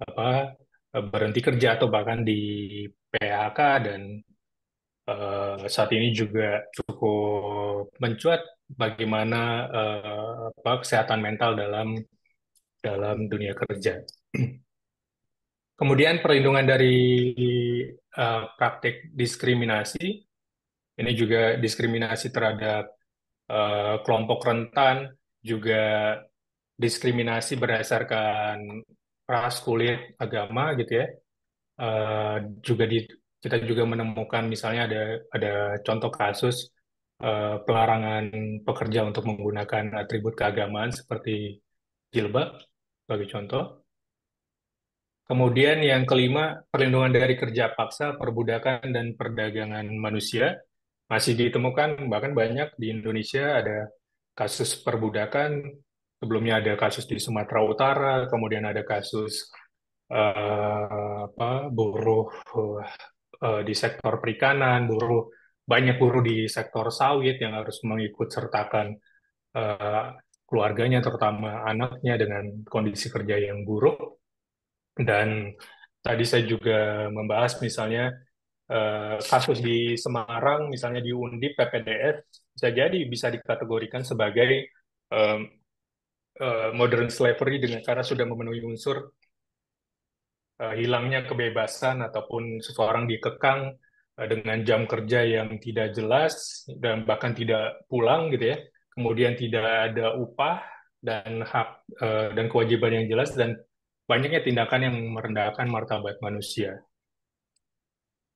apa berhenti kerja atau bahkan di PHK dan saat ini juga cukup mencuat bagaimana kesehatan mental dalam dalam dunia kerja. Kemudian perlindungan dari praktik diskriminasi, ini juga diskriminasi terhadap kelompok rentan, juga diskriminasi berdasarkan ras, kulit, agama gitu ya. Eh, juga kita juga menemukan misalnya ada contoh kasus pelarangan pekerja untuk menggunakan atribut keagamaan seperti jilbab sebagai contoh. Kemudian yang kelima, perlindungan dari kerja paksa, perbudakan, dan perdagangan manusia masih ditemukan, bahkan banyak di Indonesia ada kasus perbudakan, sebelumnya ada kasus di Sumatera Utara, kemudian ada kasus buruh di sektor perikanan, banyak buruh di sektor sawit yang harus mengikut sertakan eh, keluarganya, terutama anaknya dengan kondisi kerja yang buruk. Dan tadi saya juga membahas misalnya kasus di Semarang, misalnya di Undip PPDS, bisa dikategorikan sebagai eh, modern slavery dengan karena sudah memenuhi unsur hilangnya kebebasan ataupun seseorang dikekang dengan jam kerja yang tidak jelas dan bahkan tidak pulang gitu ya. Kemudian tidak ada upah dan hak dan kewajiban yang jelas dan banyaknya tindakan yang merendahkan martabat manusia.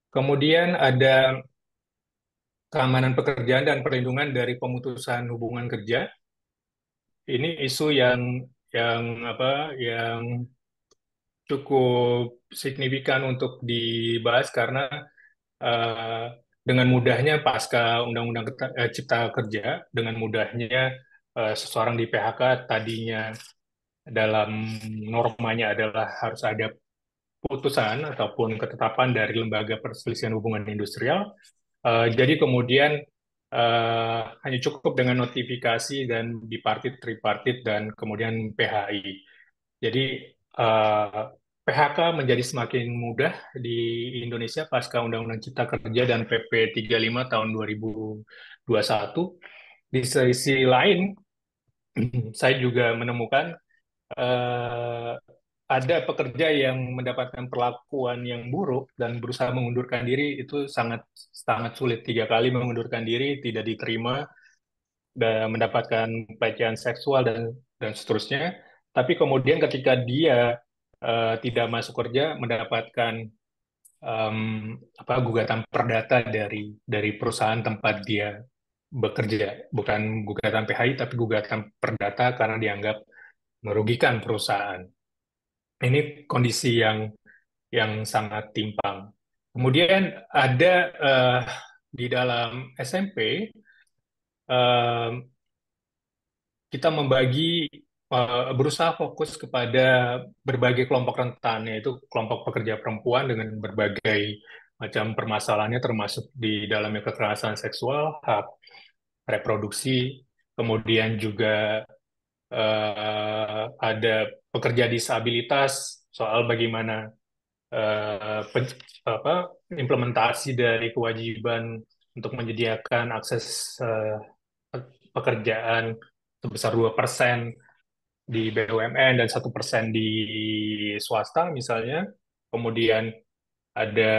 Kemudian ada keamanan pekerjaan dan perlindungan dari pemutusan hubungan kerja. Ini isu yang yang cukup signifikan untuk dibahas karena eh, dengan mudahnya pasca Undang-Undang Cipta Kerja, dengan mudahnya seseorang di PHK tadinya dalam normanya adalah harus ada putusan ataupun ketetapan dari Lembaga Perselisihan Hubungan Industrial. Jadi kemudian hanya cukup dengan notifikasi dan bipartit, tripartit, dan kemudian PHI. Jadi eh, PHK menjadi semakin mudah di Indonesia pasca Undang-Undang Cipta Kerja dan PP 35 tahun 2021. Di sisi lain, saya juga menemukan eh, ada pekerja yang mendapatkan perlakuan yang buruk dan berusaha mengundurkan diri itu sangat sangat sulit. 3 kali mengundurkan diri tidak diterima dan mendapatkan pelecehan seksual dan seterusnya. Tapi kemudian ketika dia tidak masuk kerja mendapatkan em, gugatan perdata dari perusahaan tempat dia bekerja, bukan gugatan PHI tapi gugatan perdata karena dianggap merugikan perusahaan. Ini kondisi yang sangat timpang. Kemudian ada di dalam SMP kita berusaha fokus kepada berbagai kelompok rentan, yaitu kelompok pekerja perempuan dengan berbagai macam permasalahannya, termasuk di dalamnya kekerasan seksual, hak reproduksi, kemudian juga ada pekerja disabilitas, soal bagaimana eh, pen- implementasi dari kewajiban untuk menyediakan akses pekerjaan sebesar 2% di BUMN dan 1% di swasta misalnya. Kemudian ada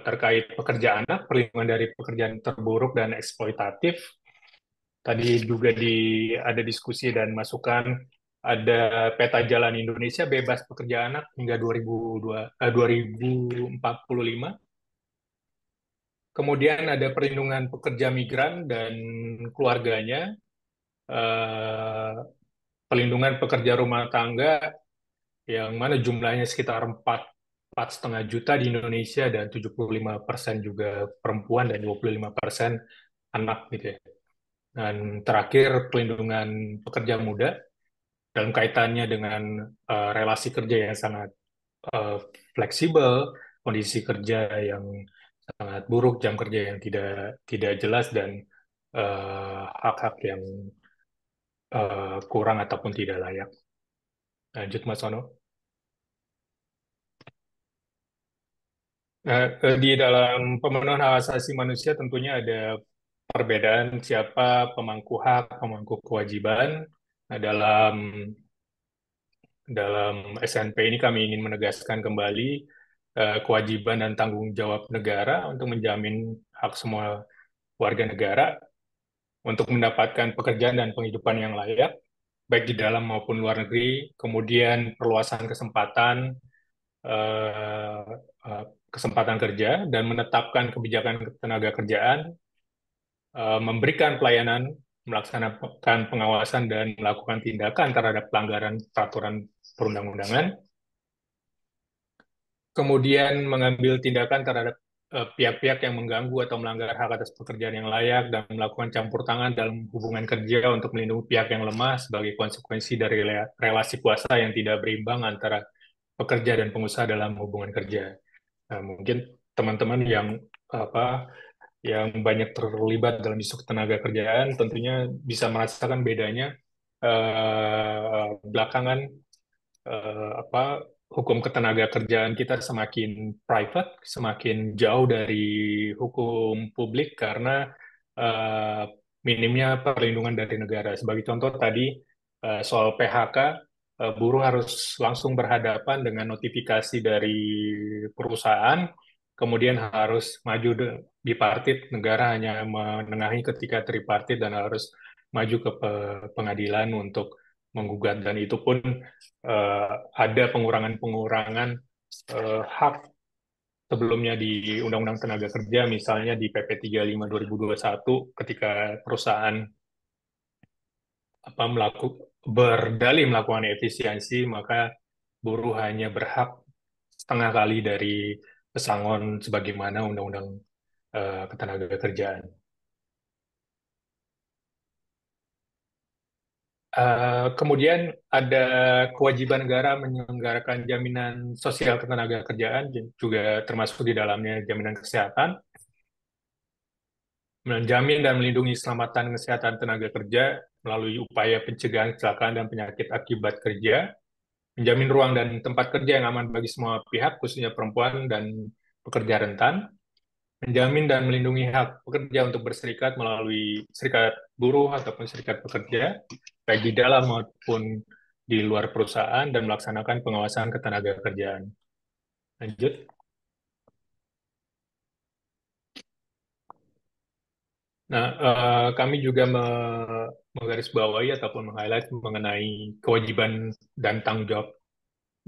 terkait pekerja anak, perlindungan dari pekerjaan terburuk dan eksploitatif. Tadi juga ada diskusi dan masukan, ada peta jalan Indonesia bebas pekerja anak hingga 2045. Kemudian ada perlindungan pekerja migran dan keluarganya, eh, perlindungan pekerja rumah tangga yang mana jumlahnya sekitar 4,5 juta di Indonesia dan 75% juga perempuan dan 25% anak gitu ya. Dan terakhir perlindungan pekerja muda dalam kaitannya dengan relasi kerja yang sangat eh, fleksibel, kondisi kerja yang sangat buruk, jam kerja yang tidak tidak jelas dan hak-hak yang kurang ataupun tidak layak. Lanjut Mas Ono. Nah, di dalam pemenuhan hak asasi manusia tentunya ada perbedaan siapa pemangku hak, pemangku kewajiban. Nah, dalam dalam SNP ini kami ingin menegaskan kembali kewajiban dan tanggung jawab negara untuk menjamin hak semua warga negara untuk mendapatkan pekerjaan dan penghidupan yang layak, baik di dalam maupun luar negeri. Kemudian perluasan kesempatan eh, eh, kesempatan kerja dan menetapkan kebijakan tenaga kerjaan, memberikan pelayanan, melaksanakan pengawasan dan melakukan tindakan terhadap pelanggaran peraturan perundang-undangan, kemudian mengambil tindakan terhadap pihak-pihak yang mengganggu atau melanggar hak atas pekerjaan yang layak dan melakukan campur tangan dalam hubungan kerja untuk melindungi pihak yang lemah sebagai konsekuensi dari relasi kuasa yang tidak berimbang antara pekerja dan pengusaha dalam hubungan kerja. Nah, mungkin teman-teman yang apa yang banyak terlibat dalam isu ketenaga kerjaan tentunya bisa merasakan bedanya belakangan apa hukum ketenaga kerjaan kita semakin private, semakin jauh dari hukum publik karena eh, minimnya perlindungan dari negara. Sebagai contoh tadi soal PHK, buruh harus langsung berhadapan dengan notifikasi dari perusahaan, kemudian harus maju bipartit, negara hanya menengahi ketika tripartit dan harus maju ke pengadilan untuk menggugat dan itu pun eh, ada pengurangan-pengurangan hak sebelumnya di Undang-Undang Tenaga Kerja, misalnya di PP 35 2021 ketika perusahaan berdalih melakukan efisiensi, maka buruh hanya berhak setengah kali dari pesangon sebagaimana Undang-Undang Ketenagakerjaan. Kemudian ada kewajiban negara menyelenggarakan jaminan sosial ketenagakerjaan, juga termasuk di dalamnya jaminan kesehatan, menjamin dan melindungi keselamatan kesehatan tenaga kerja melalui upaya pencegahan kecelakaan dan penyakit akibat kerja, menjamin ruang dan tempat kerja yang aman bagi semua pihak, khususnya perempuan dan pekerja rentan, menjamin dan melindungi hak pekerja untuk berserikat melalui serikat buruh ataupun serikat pekerja, baik di dalam maupun di luar perusahaan, dan melaksanakan pengawasan ketenaga kerjaan. Lanjut. Nah, kami juga menggarisbawahi ataupun meng-highlight mengenai kewajiban dan tanggung jawab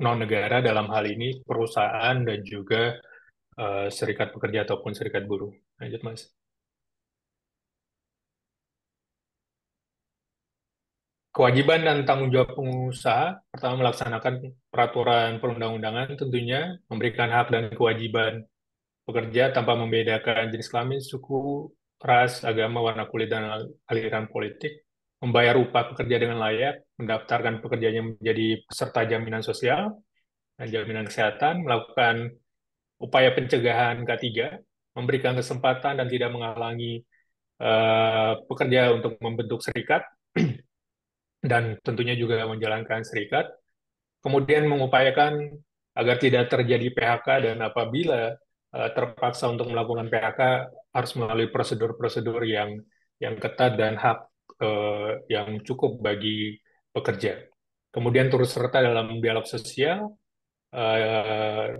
non-negara dalam hal ini perusahaan dan juga serikat pekerja ataupun serikat buruh. Lanjut, Mas. Kewajiban dan tanggung jawab pengusaha, pertama melaksanakan peraturan perundang-undangan tentunya, memberikan hak dan kewajiban pekerja tanpa membedakan jenis kelamin, suku, ras, agama, warna kulit, dan aliran politik, membayar upah pekerja dengan layak, mendaftarkan pekerjanya menjadi peserta jaminan sosial dan jaminan kesehatan, melakukan upaya pencegahan K3, memberikan kesempatan dan tidak menghalangi pekerja untuk membentuk serikat, dan tentunya juga menjalankan serikat, kemudian mengupayakan agar tidak terjadi PHK dan apabila terpaksa untuk melakukan PHK harus melalui prosedur-prosedur yang ketat dan hak yang cukup bagi pekerja. Kemudian turut serta dalam dialog sosial, eh,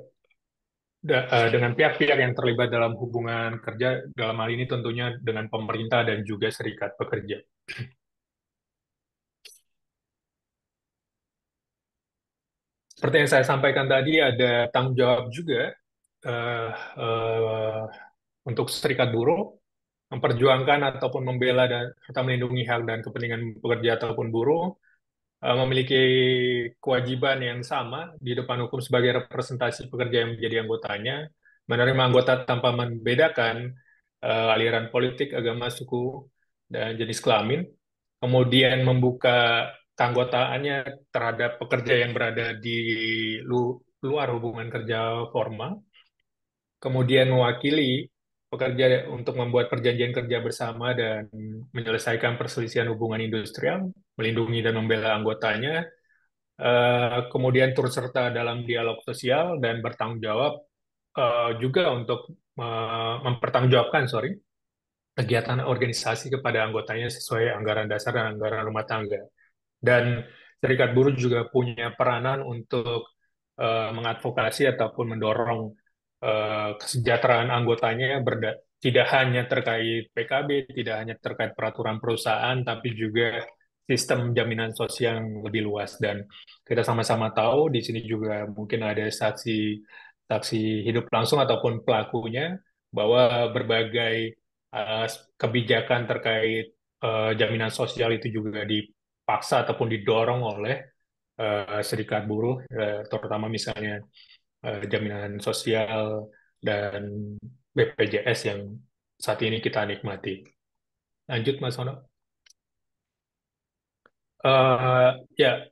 dengan pihak-pihak yang terlibat dalam hubungan kerja, dalam hal ini tentunya dengan pemerintah dan juga serikat pekerja. Seperti yang saya sampaikan tadi, ada tanggung jawab juga eh, eh, untuk serikat buruh memperjuangkan ataupun membela dan serta melindungi hak dan kepentingan pekerja ataupun buruh, memiliki kewajiban yang sama di depan hukum sebagai representasi pekerja yang menjadi anggotanya, menerima anggota tanpa membedakan aliran politik, agama, suku, dan jenis kelamin, kemudian membuka keanggotaannya terhadap pekerja yang berada di luar hubungan kerja formal, kemudian mewakili pekerja untuk membuat perjanjian kerja bersama dan menyelesaikan perselisihan hubungan industrial, melindungi dan membela anggotanya, kemudian turut serta dalam dialog sosial dan bertanggung jawab juga untuk mempertanggungjawabkan, kegiatan organisasi kepada anggotanya sesuai anggaran dasar dan anggaran rumah tangga. Dan serikat buruh juga punya peranan untuk mengadvokasi ataupun mendorong kesejahteraan anggotanya tidak hanya terkait PKB, tidak hanya terkait peraturan perusahaan, tapi juga sistem jaminan sosial yang lebih luas. Dan kita sama-sama tahu di sini juga mungkin ada saksi saksi hidup langsung ataupun pelakunya bahwa berbagai eh, kebijakan terkait jaminan sosial itu juga dipaksa ataupun didorong oleh serikat buruh, terutama misalnya jaminan sosial dan BPJS yang saat ini kita nikmati. Lanjut, Mas Ono. Ya,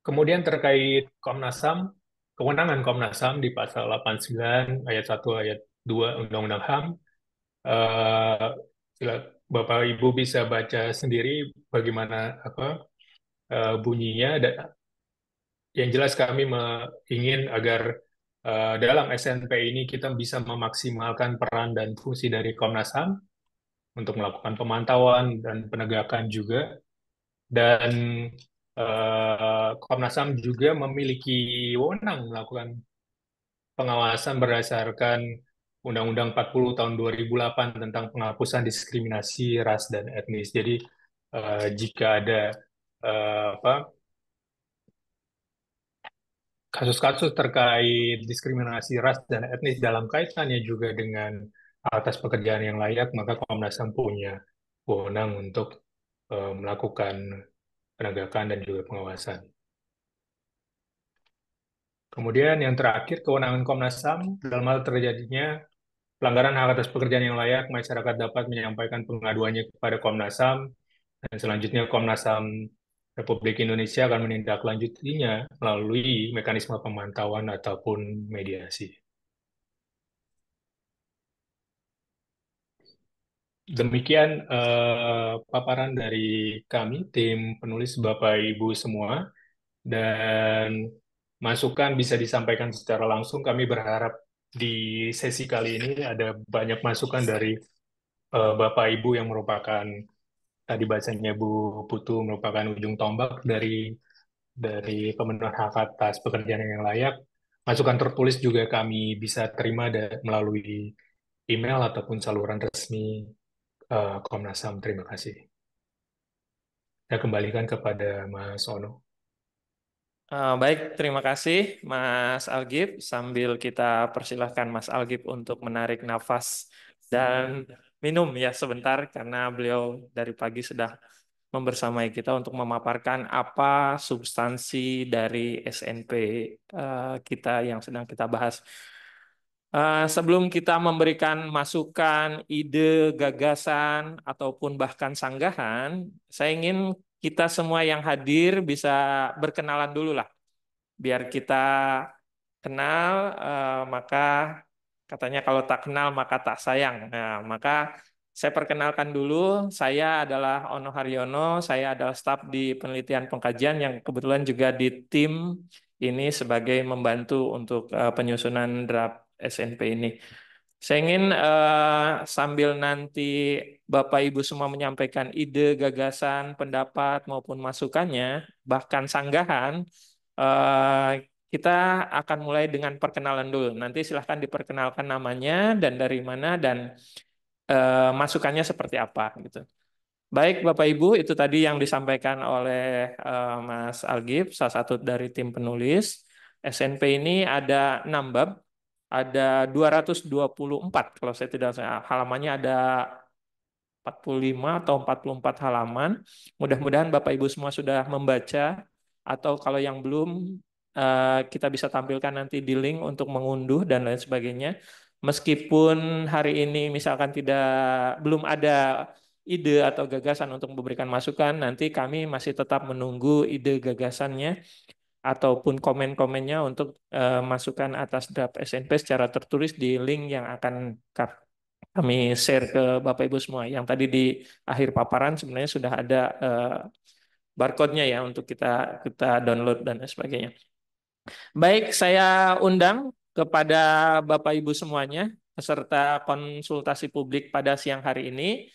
kemudian terkait Komnas HAM, kewenangan Komnas HAM di pasal 89 ayat 1 ayat 2 Undang-Undang HAM, eh, Bapak Ibu bisa baca sendiri bagaimana bunyinya. Yang jelas kami ingin agar dalam SNP ini kita bisa memaksimalkan peran dan fungsi dari Komnas HAM untuk melakukan pemantauan dan penegakan juga. Dan Komnas HAM juga memiliki wewenang melakukan pengawasan berdasarkan Undang-Undang 40 tahun 2008 tentang penghapusan diskriminasi ras dan etnis. Jadi jika ada apa kasus-kasus terkait diskriminasi ras dan etnis dalam kaitannya juga dengan atas pekerjaan yang layak, maka Komnas HAM punya wewenang untuk melakukan penegakan dan juga pengawasan. Kemudian yang terakhir, kewenangan Komnas HAM dalam hal terjadinya pelanggaran hak atas pekerjaan yang layak, masyarakat dapat menyampaikan pengaduannya kepada Komnas HAM, dan selanjutnya Komnas HAM Republik Indonesia akan menindaklanjutinya melalui mekanisme pemantauan ataupun mediasi. Demikian paparan dari kami, tim penulis Bapak Ibu semua, dan masukan bisa disampaikan secara langsung. Kami berharap di sesi kali ini ada banyak masukan dari Bapak Ibu yang merupakan, tadi bahasanya Bu Putu, merupakan ujung tombak dari pemenuhan hak atas pekerjaan yang layak. Masukan tertulis juga kami bisa terima melalui email ataupun saluran resmi Komnas HAM. Terima kasih. Saya kembalikan kepada Mas Ono. Baik, terima kasih Mas Algif. Sambil kita persilahkan Mas Algif untuk menarik nafas dan minum ya sebentar karena beliau dari pagi sudah membersamai kita untuk memaparkan apa substansi dari SNP kita yang sedang kita bahas. Sebelum kita memberikan masukan, ide, gagasan, ataupun bahkan sanggahan, saya ingin kita semua yang hadir bisa berkenalan dulu lah biar kita kenal, maka katanya kalau tak kenal maka tak sayang. Nah, maka saya perkenalkan dulu, saya adalah Ono Haryono, saya adalah staf di penelitian pengkajian yang kebetulan juga di tim ini sebagai membantu untuk penyusunan draft SNP ini. Saya ingin sambil nanti Bapak Ibu semua menyampaikan ide, gagasan, pendapat maupun masukannya, bahkan sanggahan, eh, kita akan mulai dengan perkenalan dulu. Nanti silahkan diperkenalkan namanya dan dari mana dan masukannya seperti apa gitu. Baik, Bapak Ibu, itu tadi yang disampaikan oleh Mas Algif, salah satu dari tim penulis. SNP ini ada 6 bab, ada 224 kalau saya tidak salah. Halamannya ada 45 atau 44 halaman. Mudah-mudahan Bapak Ibu semua sudah membaca, atau kalau yang belum, kita bisa tampilkan nanti di link untuk mengunduh dan lain sebagainya. Meskipun hari ini misalkan belum ada ide atau gagasan untuk memberikan masukan, nanti kami masih tetap menunggu ide gagasannya ataupun komen-komennya untuk masukan atas draft SNP secara tertulis di link yang akan kami share ke Bapak Ibu semua. Yang tadi di akhir paparan sebenarnya sudah ada barcode-nya ya untuk kita kita download dan lain sebagainya. Baik, saya undang kepada Bapak Ibu semuanya peserta konsultasi publik pada siang hari ini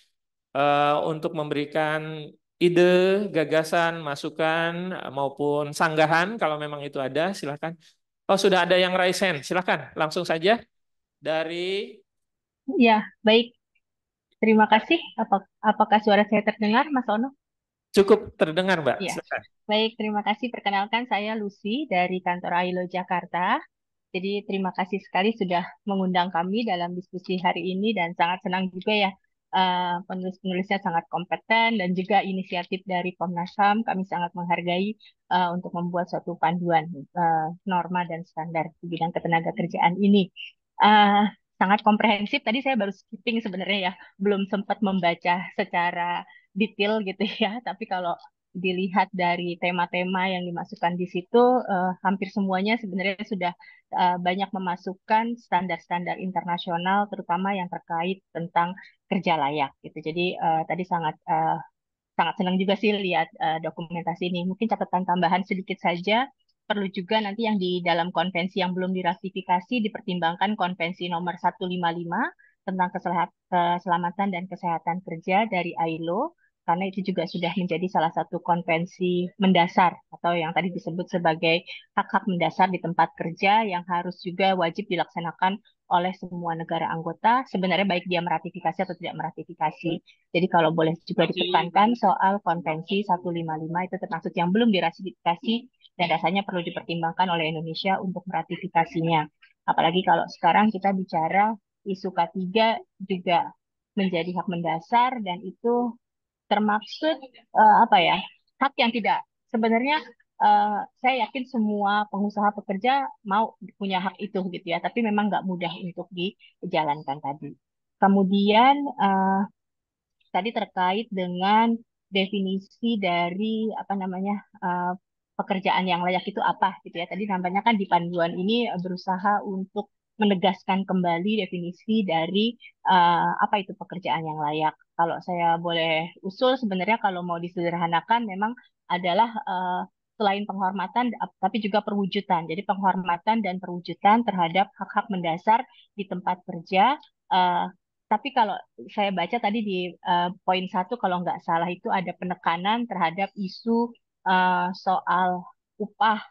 untuk memberikan ide, gagasan, masukan maupun sanggahan kalau memang itu ada, silakan. Oh, sudah ada yang raise hand. Silakan, langsung saja dari Ya, baik. Terima kasih. Apakah suara saya terdengar, Mas Ono? cukup terdengar, Mbak. Ya, Silakan. baik. Terima kasih. Perkenalkan, saya Lucy dari kantor AILO Jakarta. Jadi terima kasih sekali sudah mengundang kami dalam diskusi hari ini dan sangat senang juga ya penulis-penulisnya sangat kompeten dan juga inisiatif dari Komnas HAM kami sangat menghargai untuk membuat suatu panduan norma dan standar di bidang ketenagakerjaan ini. Eh, Sangat komprehensif. Tadi saya baru skipping sebenarnya ya, belum sempat membaca secara detail gitu ya. Tapi kalau dilihat dari tema-tema yang dimasukkan di situ, hampir semuanya sebenarnya sudah banyak memasukkan standar-standar internasional, terutama yang terkait tentang kerja layak gitu. Jadi tadi sangat senang juga sih lihat dokumentasi ini. Mungkin catatan tambahan sedikit saja. Perlu juga nanti yang di dalam konvensi yang belum diratifikasi dipertimbangkan konvensi nomor 155 tentang keselamatan dan kesehatan kerja dari ILO, karena itu juga sudah menjadi salah satu konvensi mendasar atau yang tadi disebut sebagai hak-hak mendasar di tempat kerja yang harus juga wajib dilaksanakan oleh semua negara anggota, sebenarnya baik dia meratifikasi atau tidak meratifikasi. Jadi kalau boleh juga ditekankan soal konvensi 155 itu termasuk yang belum diratifikasi dan rasanya perlu dipertimbangkan oleh Indonesia untuk meratifikasinya. Apalagi kalau sekarang kita bicara isu K3 juga menjadi hak mendasar dan itu termaksud apa ya, hak yang tidak sebenarnya saya yakin semua pengusaha pekerja mau punya hak itu gitu ya, tapi memang nggak mudah untuk dijalankan tadi. Kemudian tadi terkait dengan definisi dari apa namanya pekerjaan yang layak itu apa gitu ya. Tadi nampaknya kan di panduan ini berusaha untuk menegaskan kembali definisi dari apa itu pekerjaan yang layak. Kalau saya boleh usul sebenarnya kalau mau disederhanakan memang adalah selain penghormatan tapi juga perwujudan. Jadi penghormatan dan perwujudan terhadap hak-hak mendasar di tempat kerja. eh, tapi kalau saya baca tadi di poin 1 kalau nggak salah itu ada penekanan terhadap isu soal upah,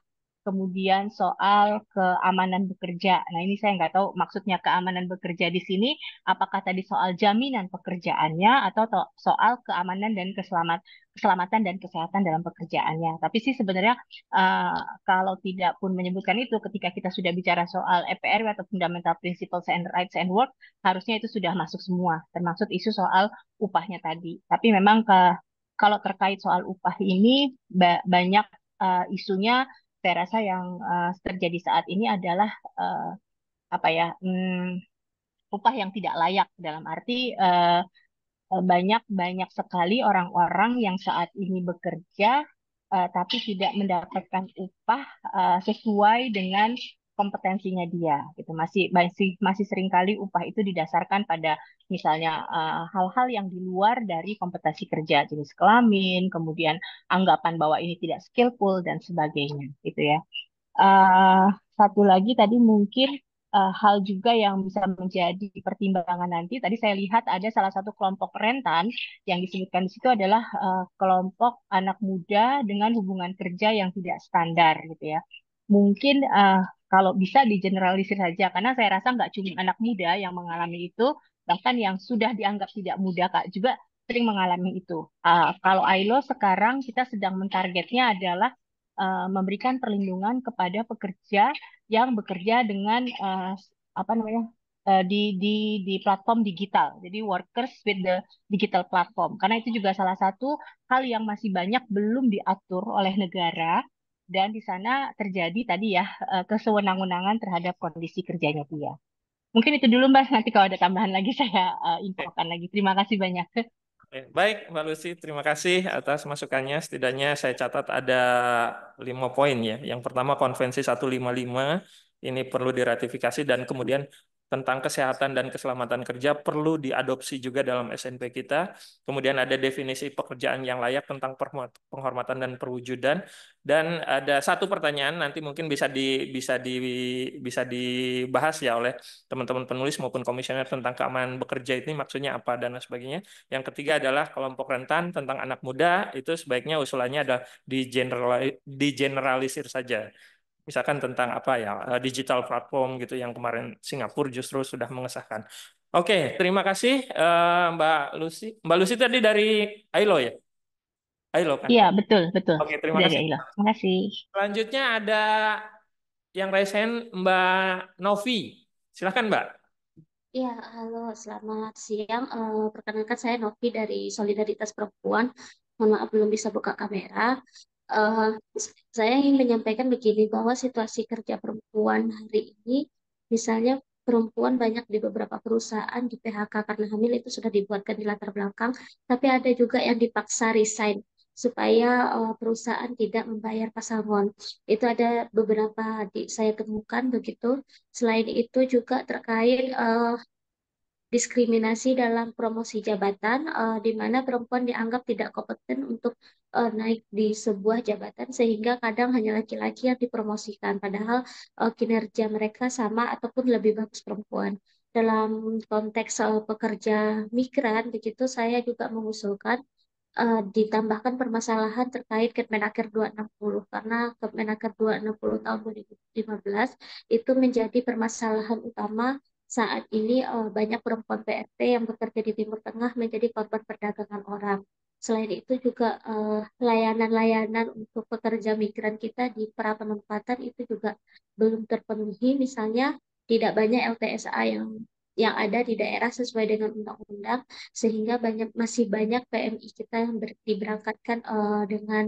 kemudian soal keamanan bekerja. Nah, ini saya nggak tahu maksudnya keamanan bekerja di sini, apakah tadi soal jaminan pekerjaannya atau soal keamanan dan keselamatan dan kesehatan dalam pekerjaannya. Tapi sih sebenarnya eh, kalau tidak pun menyebutkan itu, ketika kita sudah bicara soal EPRW atau Fundamental Principles and Rights and Work, harusnya itu sudah masuk semua, termasuk isu soal upahnya tadi. Tapi memang kalau terkait soal upah ini banyak isunya saya rasa yang terjadi saat ini adalah eh, apa ya upah yang tidak layak dalam arti banyak banyak sekali orang-orang yang saat ini bekerja tapi tidak mendapatkan upah sesuai dengan kompetensinya dia gitu masih masih masih seringkali upah itu didasarkan pada misalnya hal-hal yang di luar dari kompetensi kerja jenis kelamin kemudian anggapan bahwa ini tidak skillful dan sebagainya gitu ya. Eh, Satu lagi tadi mungkin hal juga yang bisa menjadi pertimbangan nanti. Tadi saya lihat ada salah satu kelompok rentan yang disebutkan di situ adalah kelompok anak muda dengan hubungan kerja yang tidak standar gitu ya. mungkin kalau bisa digeneralisir saja, karena saya rasa nggak cuma anak muda yang mengalami itu, bahkan yang sudah dianggap tidak muda Kak juga sering mengalami itu. Kalau ILO sekarang kita sedang mentargetnya adalah memberikan perlindungan kepada pekerja yang bekerja dengan apa namanya di platform digital. Jadi workers with the digital platform. Karena itu juga salah satu hal yang masih banyak belum diatur oleh negara dan di sana terjadi tadi ya kesewenang-wenangan terhadap kondisi kerjanya dia. Mungkin itu dulu Mbak, nanti kalau ada tambahan lagi saya infokan lagi. Terima kasih banyak. Baik, Mbak Lucy, terima kasih atas masukannya. Setidaknya saya catat ada 5 poin ya. Yang pertama, Konvensi 155 ini perlu diratifikasi dan kemudian tentang kesehatan dan keselamatan kerja perlu diadopsi juga dalam SNP kita. Kemudian ada definisi pekerjaan yang layak tentang penghormatan dan perwujudan. Dan ada satu pertanyaan nanti mungkin bisa dibahas ya oleh teman-teman penulis maupun komisioner tentang keamanan bekerja ini maksudnya apa dan lain sebagainya. Yang ketiga adalah kelompok rentan tentang anak muda, itu sebaiknya usulannya adalah digeneralisir saja. Misalkan tentang apa ya, digital platform gitu yang kemarin Singapura justru sudah mengesahkan. Oke, terima kasih Mbak Lucy. Mbak Lucy tadi dari ILO ya? ILO kan? Iya, betul, betul. Oke, terima Dari kasih. Ila. Terima kasih. Selanjutnya ada yang raise hand Mbak Novi. Silakan Mbak. Ya, halo, selamat siang. Perkenalkan saya Novi dari Solidaritas Perempuan. Mohon maaf belum bisa buka kamera. Eh, saya ingin menyampaikan begini bahwa situasi kerja perempuan hari ini, misalnya perempuan banyak di beberapa perusahaan di PHK karena hamil itu sudah dibuatkan di latar belakang, tapi ada juga yang dipaksa resign supaya perusahaan tidak membayar pesangon. Itu ada beberapa saya temukan begitu. Selain itu juga terkait diskriminasi dalam promosi jabatan, di mana perempuan dianggap tidak kompeten untuk naik di sebuah jabatan, sehingga kadang hanya laki-laki yang dipromosikan, padahal kinerja mereka sama ataupun lebih bagus perempuan. Dalam konteks pekerja migran, begitu saya juga mengusulkan ditambahkan permasalahan terkait Kemenaker 260 karena Kemenaker 260 tahun 2015 itu menjadi permasalahan utama saat ini banyak perempuan PRT yang bekerja di Timur Tengah menjadi korban perdagangan orang. Selain itu juga layanan-layanan untuk pekerja migran kita di pra penempatan itu juga belum terpenuhi. Misalnya tidak banyak LTSA yang ada di daerah sesuai dengan undang-undang sehingga masih banyak PMI kita yang diberangkatkan dengan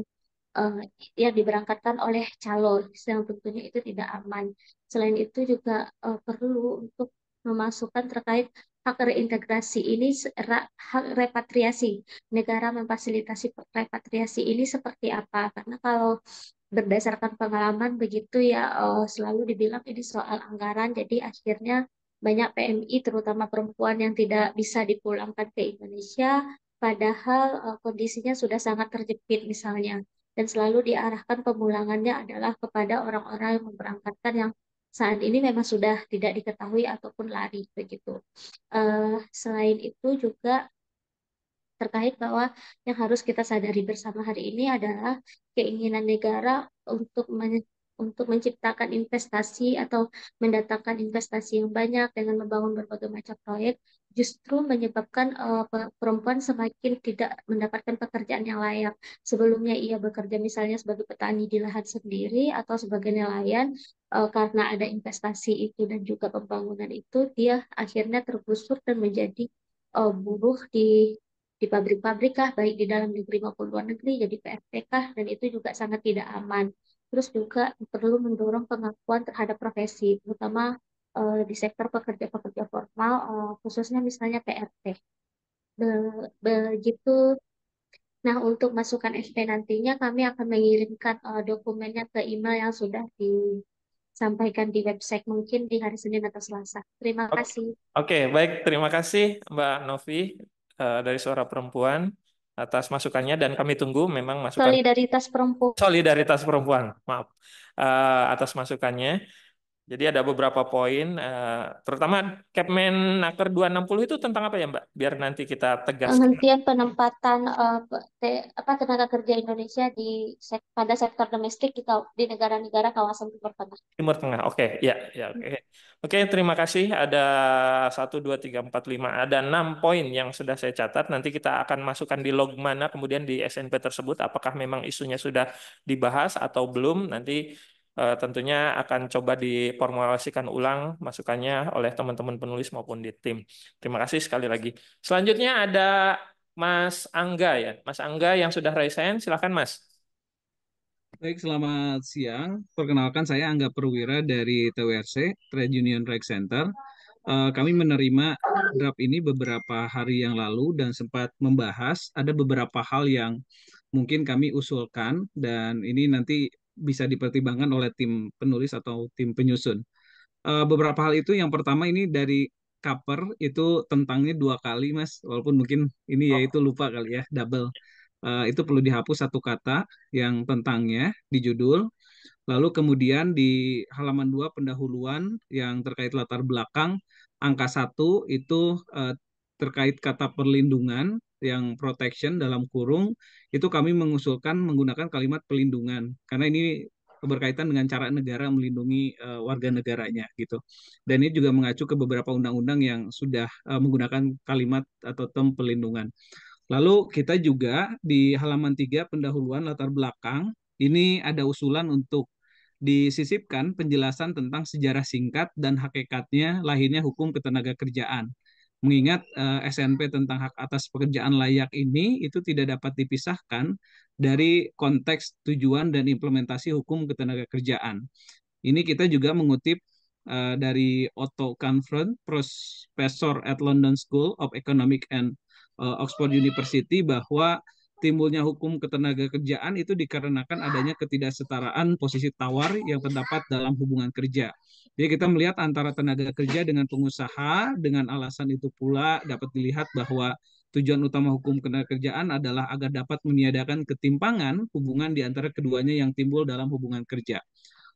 eh, yang diberangkatkan oleh calon yang tentunya itu tidak aman. Selain itu juga perlu untuk memasukkan terkait hak reintegrasi ini hak repatriasi, negara memfasilitasi repatriasi ini seperti apa, karena kalau berdasarkan pengalaman begitu ya selalu dibilang ini soal anggaran, jadi akhirnya banyak PMI terutama perempuan yang tidak bisa dipulangkan ke Indonesia padahal kondisinya sudah sangat terjepit misalnya, dan selalu diarahkan pemulangannya adalah kepada orang-orang yang memberangkatkan yang saat ini memang sudah tidak diketahui ataupun lari begitu. Selain itu juga terkait bahwa yang harus kita sadari bersama hari ini adalah keinginan negara untuk menciptakan investasi atau mendatangkan investasi yang banyak dengan membangun berbagai macam proyek justru menyebabkan perempuan semakin tidak mendapatkan pekerjaan yang layak. Sebelumnya ia bekerja misalnya sebagai petani di lahan sendiri atau sebagai nelayan, karena ada investasi itu dan juga pembangunan itu dia akhirnya tergusur dan menjadi buruh di pabrik-pabrik kah, baik di dalam negeri maupun luar negeri, jadi PRT kah, dan itu juga sangat tidak aman. Terus juga perlu mendorong pengakuan terhadap profesi, terutama di sektor pekerja-pekerja formal, khususnya misalnya PRT. Begitu. Nah, untuk masukan SP nantinya, kami akan mengirimkan dokumennya ke email yang sudah disampaikan di website mungkin di hari Senin atau Selasa. Terima Oke, kasih. Oke, baik. Terima kasih Mbak Novi dari Suara Perempuan atas masukannya dan kami tunggu memang masukan Solidaritas perempuan. solidaritas perempuan. Maaf atas masukannya. Jadi ada beberapa poin, terutama Kepmenaker 260 itu tentang apa ya Mbak? Biar nanti kita tegaskan. Penghentian penempatan tenaga kerja Indonesia pada sektor domestik di negara-negara kawasan Timur Tengah. Timur Tengah, oke, ya, ya, oke. Oke, terima kasih. Ada 1, 2, 3, 4, 5, ada 6 poin yang sudah saya catat. Nanti kita akan masukkan di log mana, kemudian di SNP tersebut, apakah memang isunya sudah dibahas atau belum. Nanti tentunya akan coba diformulasikan ulang masukannya oleh teman-teman penulis maupun di tim. Terima kasih sekali lagi. Selanjutnya ada Mas Angga ya. Mas Angga yang sudah raise hand, silakan Mas. Baik, selamat siang. Perkenalkan saya Angga Perwira dari TWRC, Trade Union Rec Center. Kami menerima draft ini beberapa hari yang lalu dan sempat membahas ada beberapa hal yang mungkin kami usulkan dan ini nanti bisa dipertimbangkan oleh tim penulis atau tim penyusun. Beberapa hal itu yang pertama ini dari cover itu tentangnya 2 kali, Mas. Walaupun mungkin ini yaitu lupa kali ya, double. Itu perlu dihapus satu kata yang tentangnya di judul. Lalu kemudian di halaman 2 pendahuluan yang terkait latar belakang, angka 1 itu terkait kata perlindungan yang protection dalam kurung, itu kami mengusulkan menggunakan kalimat pelindungan. Karena ini berkaitan dengan cara negara melindungi warga negaranya gitu. Dan ini juga mengacu ke beberapa undang-undang yang sudah menggunakan kalimat atau term pelindungan. Lalu kita juga di halaman 3 pendahuluan latar belakang, ini ada usulan untuk disisipkan penjelasan tentang sejarah singkat dan hakikatnya lahirnya hukum ketenagakerjaan. Mengingat SNP tentang hak atas pekerjaan layak ini itu tidak dapat dipisahkan dari konteks tujuan dan implementasi hukum ketenagakerjaan. Ini kita juga mengutip dari Otto Confront, Professor at London School of Economic and Oxford University, bahwa timbulnya hukum ketenagakerjaan itu dikarenakan adanya ketidaksetaraan posisi tawar yang terdapat dalam hubungan kerja. Jadi kita melihat antara tenaga kerja dengan pengusaha, dengan alasan itu pula dapat dilihat bahwa tujuan utama hukum ketenagakerjaan adalah agar dapat meniadakan ketimpangan hubungan di antara keduanya yang timbul dalam hubungan kerja.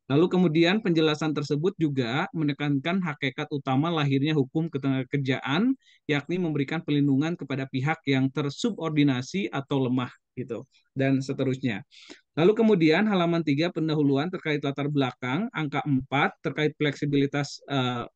Lalu kemudian penjelasan tersebut juga menekankan hakikat utama lahirnya hukum ketenagakerjaan, yakni memberikan perlindungan kepada pihak yang tersubordinasi atau lemah gitu, dan seterusnya. Lalu kemudian halaman 3 pendahuluan terkait latar belakang, angka 4 terkait fleksibilitas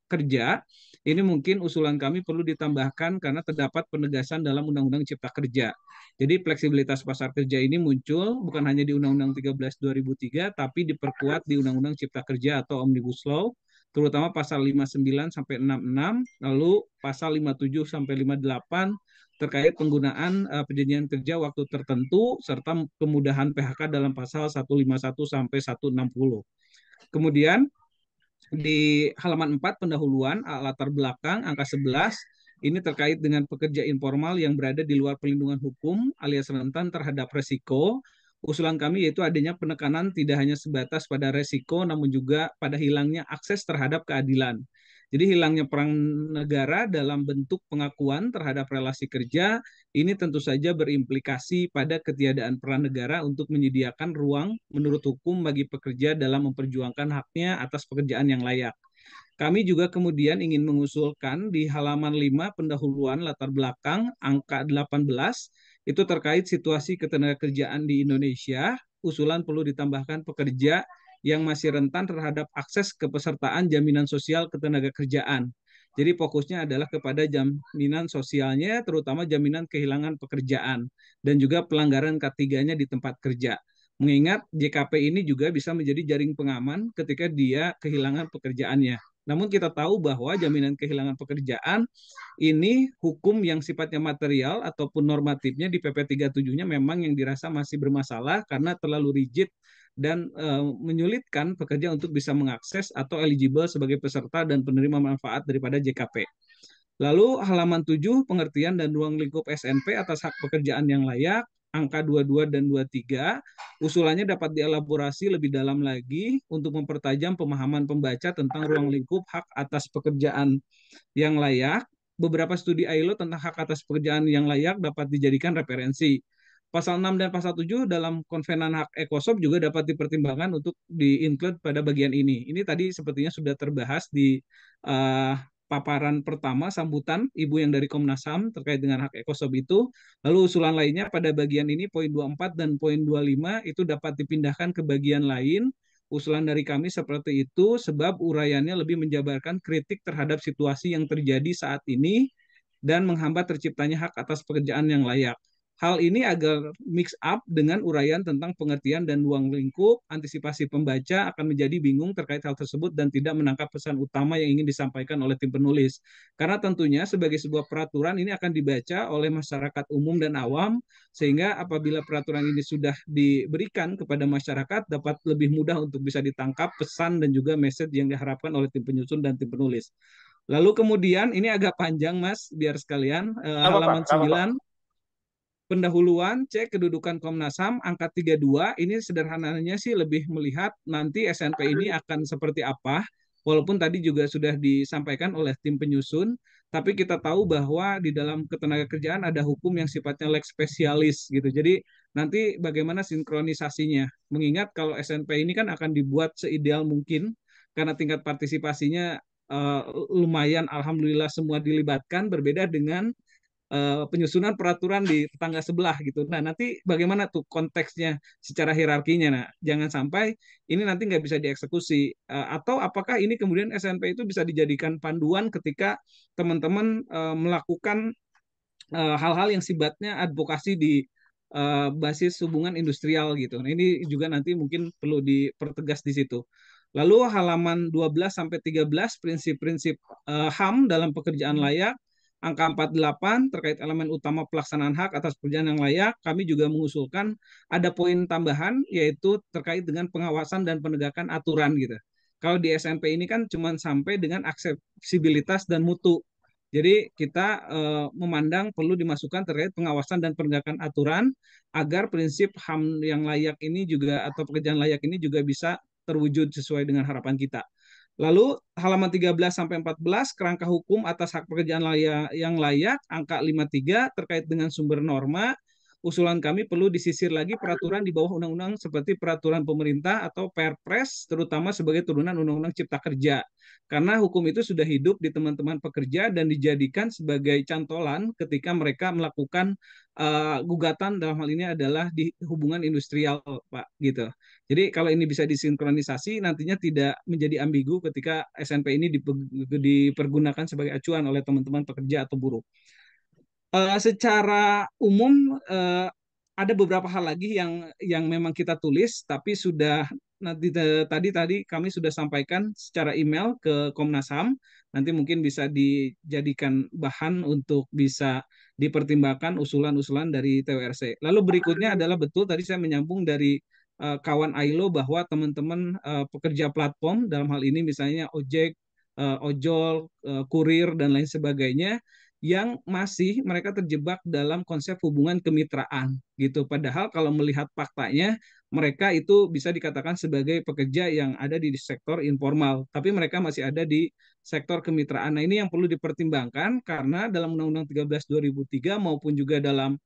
kerja, ini mungkin usulan kami perlu ditambahkan karena terdapat penegasan dalam Undang-Undang Cipta Kerja. Jadi fleksibilitas pasar kerja ini muncul bukan hanya di Undang-Undang 13 2003, tapi diperkuat di Undang-Undang Cipta Kerja atau Omnibus Law, terutama pasal 59 sampai 66, lalu pasal 57 sampai 58 terkait penggunaan perjanjian kerja waktu tertentu serta kemudahan PHK dalam pasal 151 sampai 160. Kemudian di halaman 4 pendahuluan latar belakang angka 11 ini terkait dengan pekerja informal yang berada di luar perlindungan hukum alias rentan terhadap resiko. Usulan kami yaitu adanya penekanan tidak hanya sebatas pada resiko namun juga pada hilangnya akses terhadap keadilan. Jadi hilangnya peran negara dalam bentuk pengakuan terhadap relasi kerja ini tentu saja berimplikasi pada ketiadaan peran negara untuk menyediakan ruang menurut hukum bagi pekerja dalam memperjuangkan haknya atas pekerjaan yang layak. Kami juga kemudian ingin mengusulkan di halaman 5 pendahuluan latar belakang angka 18 itu terkait situasi ketenagakerjaan di Indonesia. Usulan perlu ditambahkan pekerja yang masih rentan terhadap akses kepesertaan jaminan sosial ketenagakerjaan. Jadi fokusnya adalah kepada jaminan sosialnya, terutama jaminan kehilangan pekerjaan dan juga pelanggaran K3-nya di tempat kerja. Mengingat JKP ini juga bisa menjadi jaring pengaman ketika dia kehilangan pekerjaannya. Namun kita tahu bahwa jaminan kehilangan pekerjaan ini hukum yang sifatnya material ataupun normatifnya di PP 37-nya memang yang dirasa masih bermasalah karena terlalu rigid dan menyulitkan pekerja untuk bisa mengakses atau eligible sebagai peserta dan penerima manfaat daripada JKP. Lalu halaman 7 pengertian dan ruang lingkup SNP atas hak pekerjaan yang layak, angka 22 dan 23, usulannya dapat dielaborasi lebih dalam lagi untuk mempertajam pemahaman pembaca tentang ruang lingkup hak atas pekerjaan yang layak. Beberapa studi ILO tentang hak atas pekerjaan yang layak dapat dijadikan referensi. Pasal 6 dan pasal 7 dalam Konvenan Hak Ekosoc juga dapat dipertimbangkan untuk di-include pada bagian ini. Ini tadi sepertinya sudah terbahas di uh, paparan pertama sambutan Ibu yang dari Komnas HAM terkait dengan hak ekosoc itu. Lalu usulan lainnya pada bagian ini poin 24 dan poin 25 itu dapat dipindahkan ke bagian lain. Usulan dari kami seperti itu sebab uraiannya lebih menjabarkan kritik terhadap situasi yang terjadi saat ini dan menghambat terciptanya hak atas pekerjaan yang layak. Hal ini agar mix up dengan uraian tentang pengertian dan ruang lingkup, antisipasi pembaca akan menjadi bingung terkait hal tersebut dan tidak menangkap pesan utama yang ingin disampaikan oleh tim penulis. Karena tentunya sebagai sebuah peraturan ini akan dibaca oleh masyarakat umum dan awam, sehingga apabila peraturan ini sudah diberikan kepada masyarakat dapat lebih mudah untuk bisa ditangkap pesan dan juga message yang diharapkan oleh tim penyusun dan tim penulis. Lalu kemudian ini agak panjang Mas, biar sekalian Apa Pak? halaman Apa Pak? 9 pendahuluan cek kedudukan Komnas HAM angka 32 ini sederhananya sih lebih melihat nanti SNP ini akan seperti apa walaupun tadi juga sudah disampaikan oleh tim penyusun tapi kita tahu bahwa di dalam ketenagakerjaan ada hukum yang sifatnya lex spesialis gitu. Jadi nanti bagaimana sinkronisasinya mengingat kalau SNP ini kan akan dibuat seideal mungkin karena tingkat partisipasinya lumayan alhamdulillah semua dilibatkan berbeda dengan penyusunan peraturan di tetangga sebelah gitu. Nah, nanti bagaimana tuh konteksnya secara hierarkinya? Nah, jangan sampai ini nanti nggak bisa dieksekusi. Atau apakah ini kemudian SNP itu bisa dijadikan panduan ketika teman-teman melakukan hal-hal yang sifatnya advokasi di basis hubungan industrial gitu. Nah, ini juga nanti mungkin perlu dipertegas di situ. Lalu halaman 12 sampai 13 prinsip-prinsip HAM dalam pekerjaan layak. Angka 48 terkait elemen utama pelaksanaan hak atas pekerjaan yang layak, kami juga mengusulkan ada poin tambahan yaitu terkait dengan pengawasan dan penegakan aturan gitu. Kalau di SNP ini kan cuma sampai dengan aksesibilitas dan mutu. Jadi kita memandang perlu dimasukkan terkait pengawasan dan penegakan aturan agar prinsip HAM yang layak ini juga atau pekerjaan layak ini juga bisa terwujud sesuai dengan harapan kita. Lalu halaman 13 sampai 14 kerangka hukum atas hak pekerjaan layak, yang layak angka 53 terkait dengan sumber norma. Usulan kami perlu disisir lagi peraturan di bawah undang-undang seperti peraturan pemerintah atau Perpres terutama sebagai turunan undang-undang Cipta Kerja. Karena hukum itu sudah hidup di teman-teman pekerja dan dijadikan sebagai cantolan ketika mereka melakukan gugatan dalam hal ini adalah di hubungan industrial, Pak, gitu. Jadi kalau ini bisa disinkronisasi, nantinya tidak menjadi ambigu ketika SNP ini dipergunakan sebagai acuan oleh teman-teman pekerja atau buruh. Secara umum ada beberapa hal lagi yang memang kita tulis, tapi sudah nanti tadi kami sudah sampaikan secara email ke Komnas HAM. Nanti mungkin bisa dijadikan bahan untuk bisa dipertimbangkan usulan-usulan dari TWRC. Lalu berikutnya adalah betul tadi saya menyambung dari kawan Ailo bahwa teman-teman pekerja platform dalam hal ini misalnya ojek, ojol, kurir dan lain sebagainya yang masih mereka terjebak dalam konsep hubungan kemitraan gitu. Padahal kalau melihat faktanya mereka itu bisa dikatakan sebagai pekerja yang ada di sektor informal, tapi mereka masih ada di sektor kemitraan. Nah, ini yang perlu dipertimbangkan karena dalam Undang-Undang 13 2003 maupun juga dalam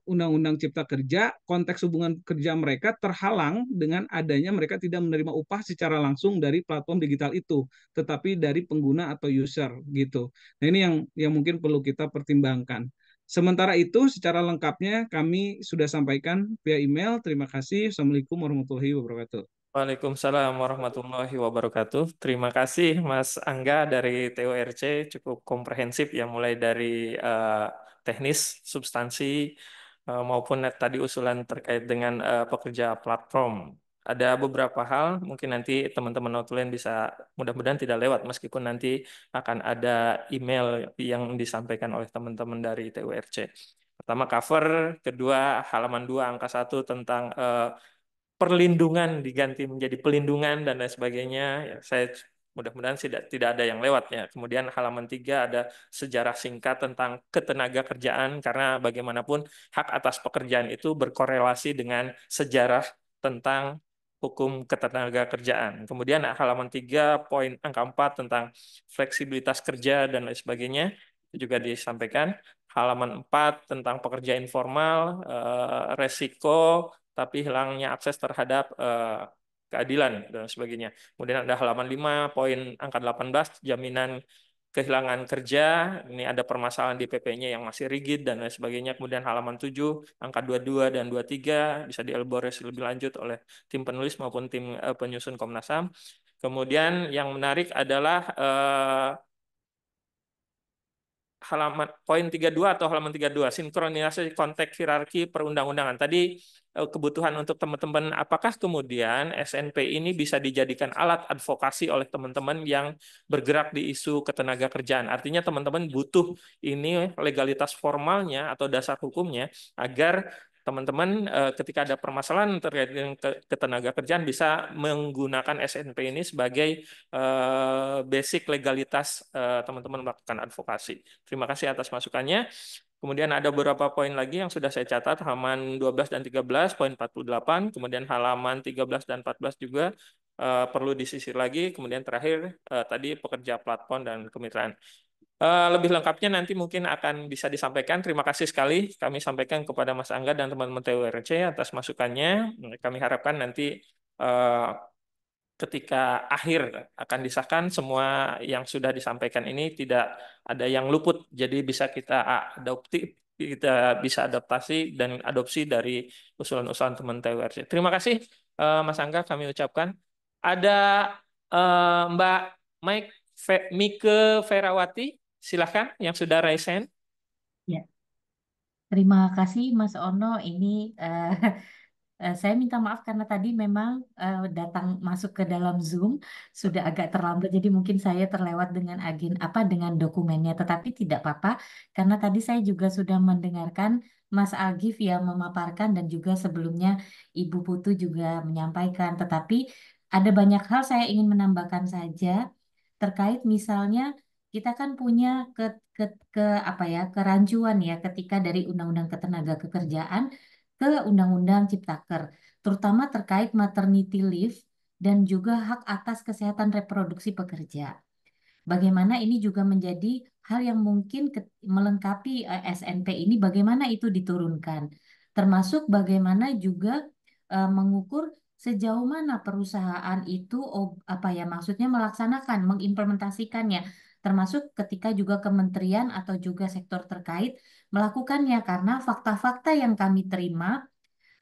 Undang-Undang Cipta Kerja, konteks hubungan kerja mereka terhalang dengan adanya mereka tidak menerima upah secara langsung dari platform digital itu, tetapi dari pengguna atau user gitu. Nah, ini yang mungkin perlu kita pertimbangkan. Sementara itu, secara lengkapnya kami sudah sampaikan via email. Terima kasih. Assalamualaikum warahmatullahi wabarakatuh. Waalaikumsalam warahmatullahi wabarakatuh. Terima kasih Mas Angga dari TORC, cukup komprehensif ya, mulai dari teknis, substansi, maupun tadi usulan terkait dengan pekerja platform. Ada beberapa hal, mungkin nanti teman-teman notulen bisa, mudah-mudahan tidak lewat, meskipun nanti akan ada email yang disampaikan oleh teman-teman dari TURC. Pertama cover, kedua halaman 2 angka 1 tentang perlindungan diganti menjadi pelindungan dan lain sebagainya. Ya, saya mudah-mudahan tidak ada yang lewat ya. Kemudian halaman 3 ada sejarah singkat tentang ketenaga kerjaan karena bagaimanapun hak atas pekerjaan itu berkorelasi dengan sejarah tentang hukum ketenaga kerjaan. Kemudian halaman 3 poin angka 4 tentang fleksibilitas kerja dan lain sebagainya itu juga disampaikan. Halaman 4 tentang pekerja informal, resiko tapi hilangnya akses terhadap keadilan dan sebagainya. Kemudian ada halaman 5 poin angka 18 jaminan kehilangan kerja, ini ada permasalahan di PP-nya yang masih rigid dan lain sebagainya. Kemudian halaman 7 angka 22 dan 23 bisa dielaborasi lebih lanjut oleh tim penulis maupun tim penyusun Komnas HAM. Kemudian yang menarik adalah halaman poin 32 atau halaman 32 sinkronisasi konteks hierarki perundang-undangan. Tadi kebutuhan untuk teman-teman apakah kemudian SNP ini bisa dijadikan alat advokasi oleh teman-teman yang bergerak di isu ketenaga kerjaan. Artinya teman-teman butuh ini legalitas formalnya atau dasar hukumnya agar teman-teman ketika ada permasalahan terkait dengan ketenaga kerjaan bisa menggunakan SNP ini sebagai basic legalitas teman-teman melakukan advokasi. Terima kasih atas masukannya. Kemudian ada beberapa poin lagi yang sudah saya catat, halaman 12 dan 13, poin 48, kemudian halaman 13 dan 14 juga perlu disisir lagi, kemudian terakhir tadi pekerja platform dan kemitraan. Lebih lengkapnya nanti mungkin akan bisa disampaikan. Terima kasih sekali kami sampaikan kepada Mas Angga dan teman-teman TWRC atas masukannya. Kami harapkan nanti ketika akhir akan disahkan semua yang sudah disampaikan ini tidak ada yang luput, jadi bisa kita adaptasi dan adopsi dari usulan-usulan teman TWRC. Terima kasih Mas Angga kami ucapkan. Ada Mbak Mike Ferawati, silahkan yang sudah raise hand. Ya, terima kasih Mas Ono. Ini saya minta maaf karena tadi memang datang masuk ke dalam Zoom sudah agak terlambat, jadi mungkin saya terlewat dengan dengan dokumennya. Tetapi tidak apa-apa karena tadi saya juga sudah mendengarkan Mas Agif yang memaparkan dan juga sebelumnya Ibu Putu juga menyampaikan. Tetapi ada banyak hal saya ingin menambahkan saja terkait misalnya kita kan punya ke, ke apa ya kerancuan ya ketika dari Undang-Undang Ketenagakerjaan ke Undang-Undang Ciptaker, terutama terkait maternity leave dan juga hak atas kesehatan reproduksi pekerja. Bagaimana ini juga menjadi hal yang mungkin melengkapi SNP ini, bagaimana itu diturunkan, termasuk bagaimana juga mengukur sejauh mana perusahaan itu apa ya maksudnya melaksanakan, mengimplementasikannya, termasuk ketika juga kementerian atau juga sektor terkait melakukannya karena fakta-fakta yang kami terima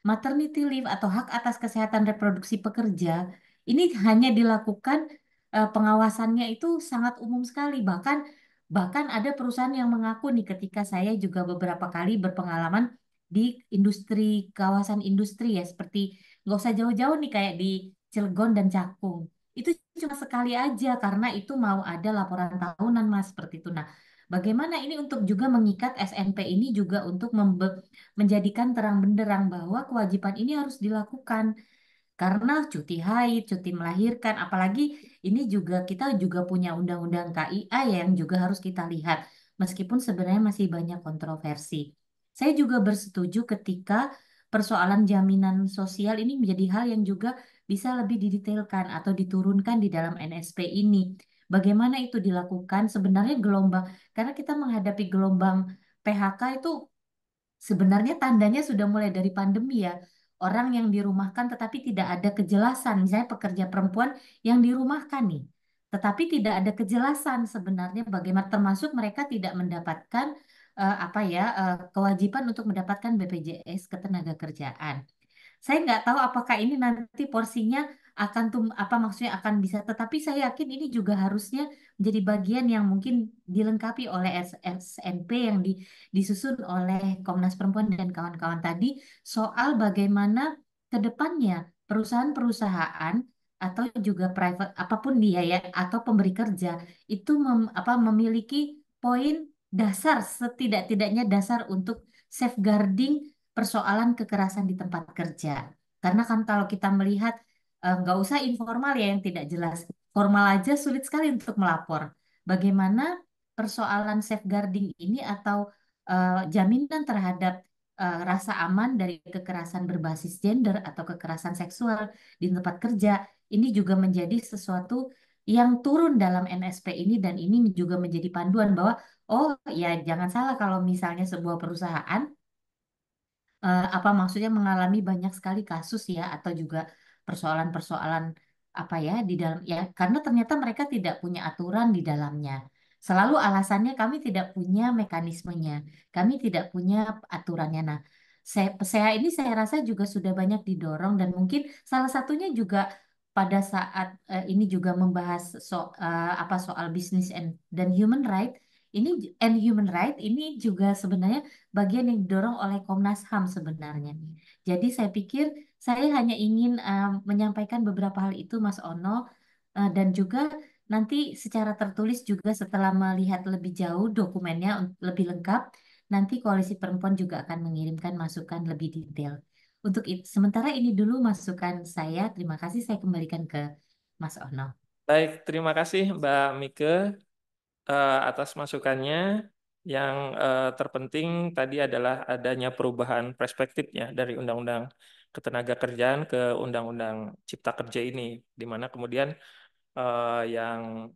maternity leave atau hak atas kesehatan reproduksi pekerja ini hanya dilakukan pengawasannya itu sangat umum sekali bahkan bahkan ada perusahaan yang mengaku nih ketika saya juga beberapa kali berpengalaman di industri kawasan industri ya seperti nggak usah jauh-jauh nih kayak di Cilegon dan Cakung itu cuma sekali aja karena itu mau ada laporan tahunan Mas seperti itu. Nah, bagaimana ini untuk juga mengikat SNP ini juga untuk menjadikan terang benderang bahwa kewajiban ini harus dilakukan karena cuti haid, cuti melahirkan, apalagi ini juga kita juga punya undang-undang KIA yang juga harus kita lihat meskipun sebenarnya masih banyak kontroversi. Saya juga bersetuju ketika persoalan jaminan sosial ini menjadi hal yang juga bisa lebih didetailkan atau diturunkan di dalam NSP ini. Bagaimana itu dilakukan? Sebenarnya gelombang, karena kita menghadapi gelombang PHK itu sebenarnya tandanya sudah mulai dari pandemi ya. Orang yang dirumahkan tetapi tidak ada kejelasan. Misalnya pekerja perempuan yang dirumahkan nih. Tetapi tidak ada kejelasan sebenarnya bagaimana termasuk mereka tidak mendapatkan kewajiban untuk mendapatkan BPJS Ketenagakerjaan. Saya nggak tahu apakah ini nanti porsinya akan apa maksudnya akan bisa, tetapi saya yakin ini juga harusnya menjadi bagian yang mungkin dilengkapi oleh SNP yang disusun oleh Komnas Perempuan dan kawan-kawan tadi soal bagaimana ke depannya perusahaan-perusahaan atau juga private apapun dia ya atau pemberi kerja itu memiliki poin dasar setidak-tidaknya dasar untuk safeguarding persoalan kekerasan di tempat kerja. Karena kan kalau kita melihat nggak usah informal ya yang tidak jelas, formal aja sulit sekali untuk melapor. Bagaimana persoalan safeguarding ini atau jaminan terhadap rasa aman dari kekerasan berbasis gender atau kekerasan seksual di tempat kerja ini juga menjadi sesuatu yang turun dalam NSP ini, dan ini juga menjadi panduan bahwa oh ya jangan salah kalau misalnya sebuah perusahaan apa maksudnya mengalami banyak sekali kasus ya atau juga persoalan-persoalan apa ya di dalam ya karena ternyata mereka tidak punya aturan di dalamnya. Selalu alasannya kami tidak punya mekanismenya, kami tidak punya aturannya. Nah, saya ini saya rasa juga sudah banyak didorong dan mungkin salah satunya juga pada saat ini juga membahas apa soal bisnis dan human right ini human right ini juga sebenarnya bagian yang didorong oleh Komnas HAM sebenarnya. Jadi saya pikir saya hanya ingin menyampaikan beberapa hal itu Mas Ono dan juga nanti secara tertulis juga setelah melihat lebih jauh dokumennya lebih lengkap, nanti Koalisi Perempuan juga akan mengirimkan masukan lebih detail. Untuk itu, sementara ini dulu masukan saya. Terima kasih saya kembalikan ke Mas Ono. Baik, terima kasih Mbak Mike atas masukannya. Yang terpenting tadi adalah adanya perubahan perspektifnya dari Undang-Undang Ketenagakerjaan ke Undang-Undang Cipta Kerja ini, di mana kemudian yang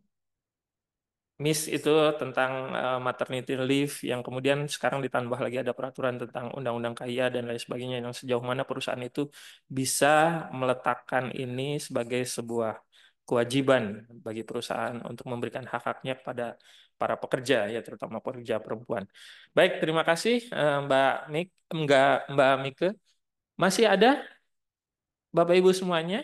miss itu tentang maternity leave yang kemudian sekarang ditambah lagi ada peraturan tentang undang-undang KIA dan lain sebagainya yang sejauh mana perusahaan itu bisa meletakkan ini sebagai sebuah kewajiban bagi perusahaan untuk memberikan hak-haknya kepada para pekerja ya terutama pekerja perempuan. Baik, terima kasih Mbak Mike. Masih ada Bapak Ibu semuanya?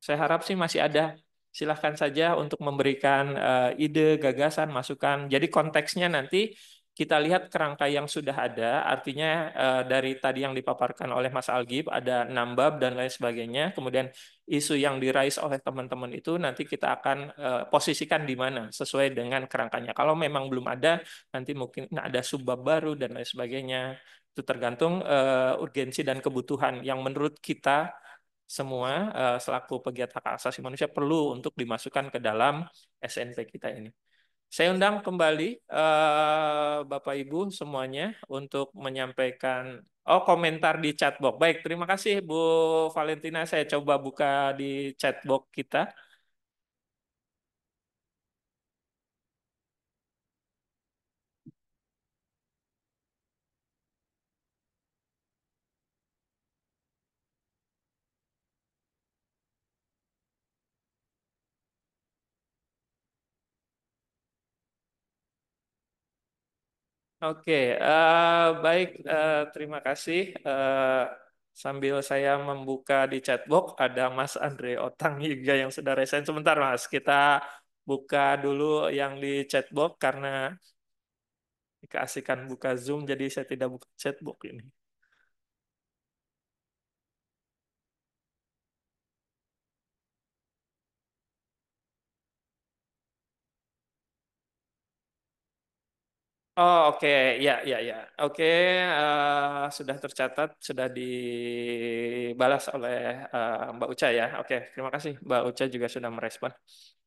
Saya harap sih masih ada. Silahkan saja untuk memberikan ide, gagasan, masukan. Jadi konteksnya nanti kita lihat kerangka yang sudah ada, artinya dari tadi yang dipaparkan oleh Mas Algif, ada 6 bab dan lain sebagainya. Kemudian isu yang diraih oleh teman-teman itu nanti kita akan posisikan di mana sesuai dengan kerangkanya. Kalau memang belum ada, nanti mungkin ada subbab baru dan lain sebagainya. Itu tergantung urgensi dan kebutuhan yang menurut kita semua selaku pegiat hak asasi manusia perlu untuk dimasukkan ke dalam SNP kita ini. Saya undang kembali Bapak Ibu semuanya untuk menyampaikan komentar di chatbox. Baik, terima kasih Bu Valentina. Saya coba buka di chatbox kita. Oke, baik. Terima kasih. Sambil saya membuka di chatbox, ada Mas Andre Otang juga yang sudah resign. Sebentar, Mas. Kita buka dulu yang di chatbox karena keasikan buka Zoom, jadi saya tidak buka chatbox ini. Oh, oke. Ya, ya, ya. Oke, sudah tercatat, sudah dibalas oleh Mbak Uca ya. Oke, terima kasih. Mbak Uca juga sudah merespon.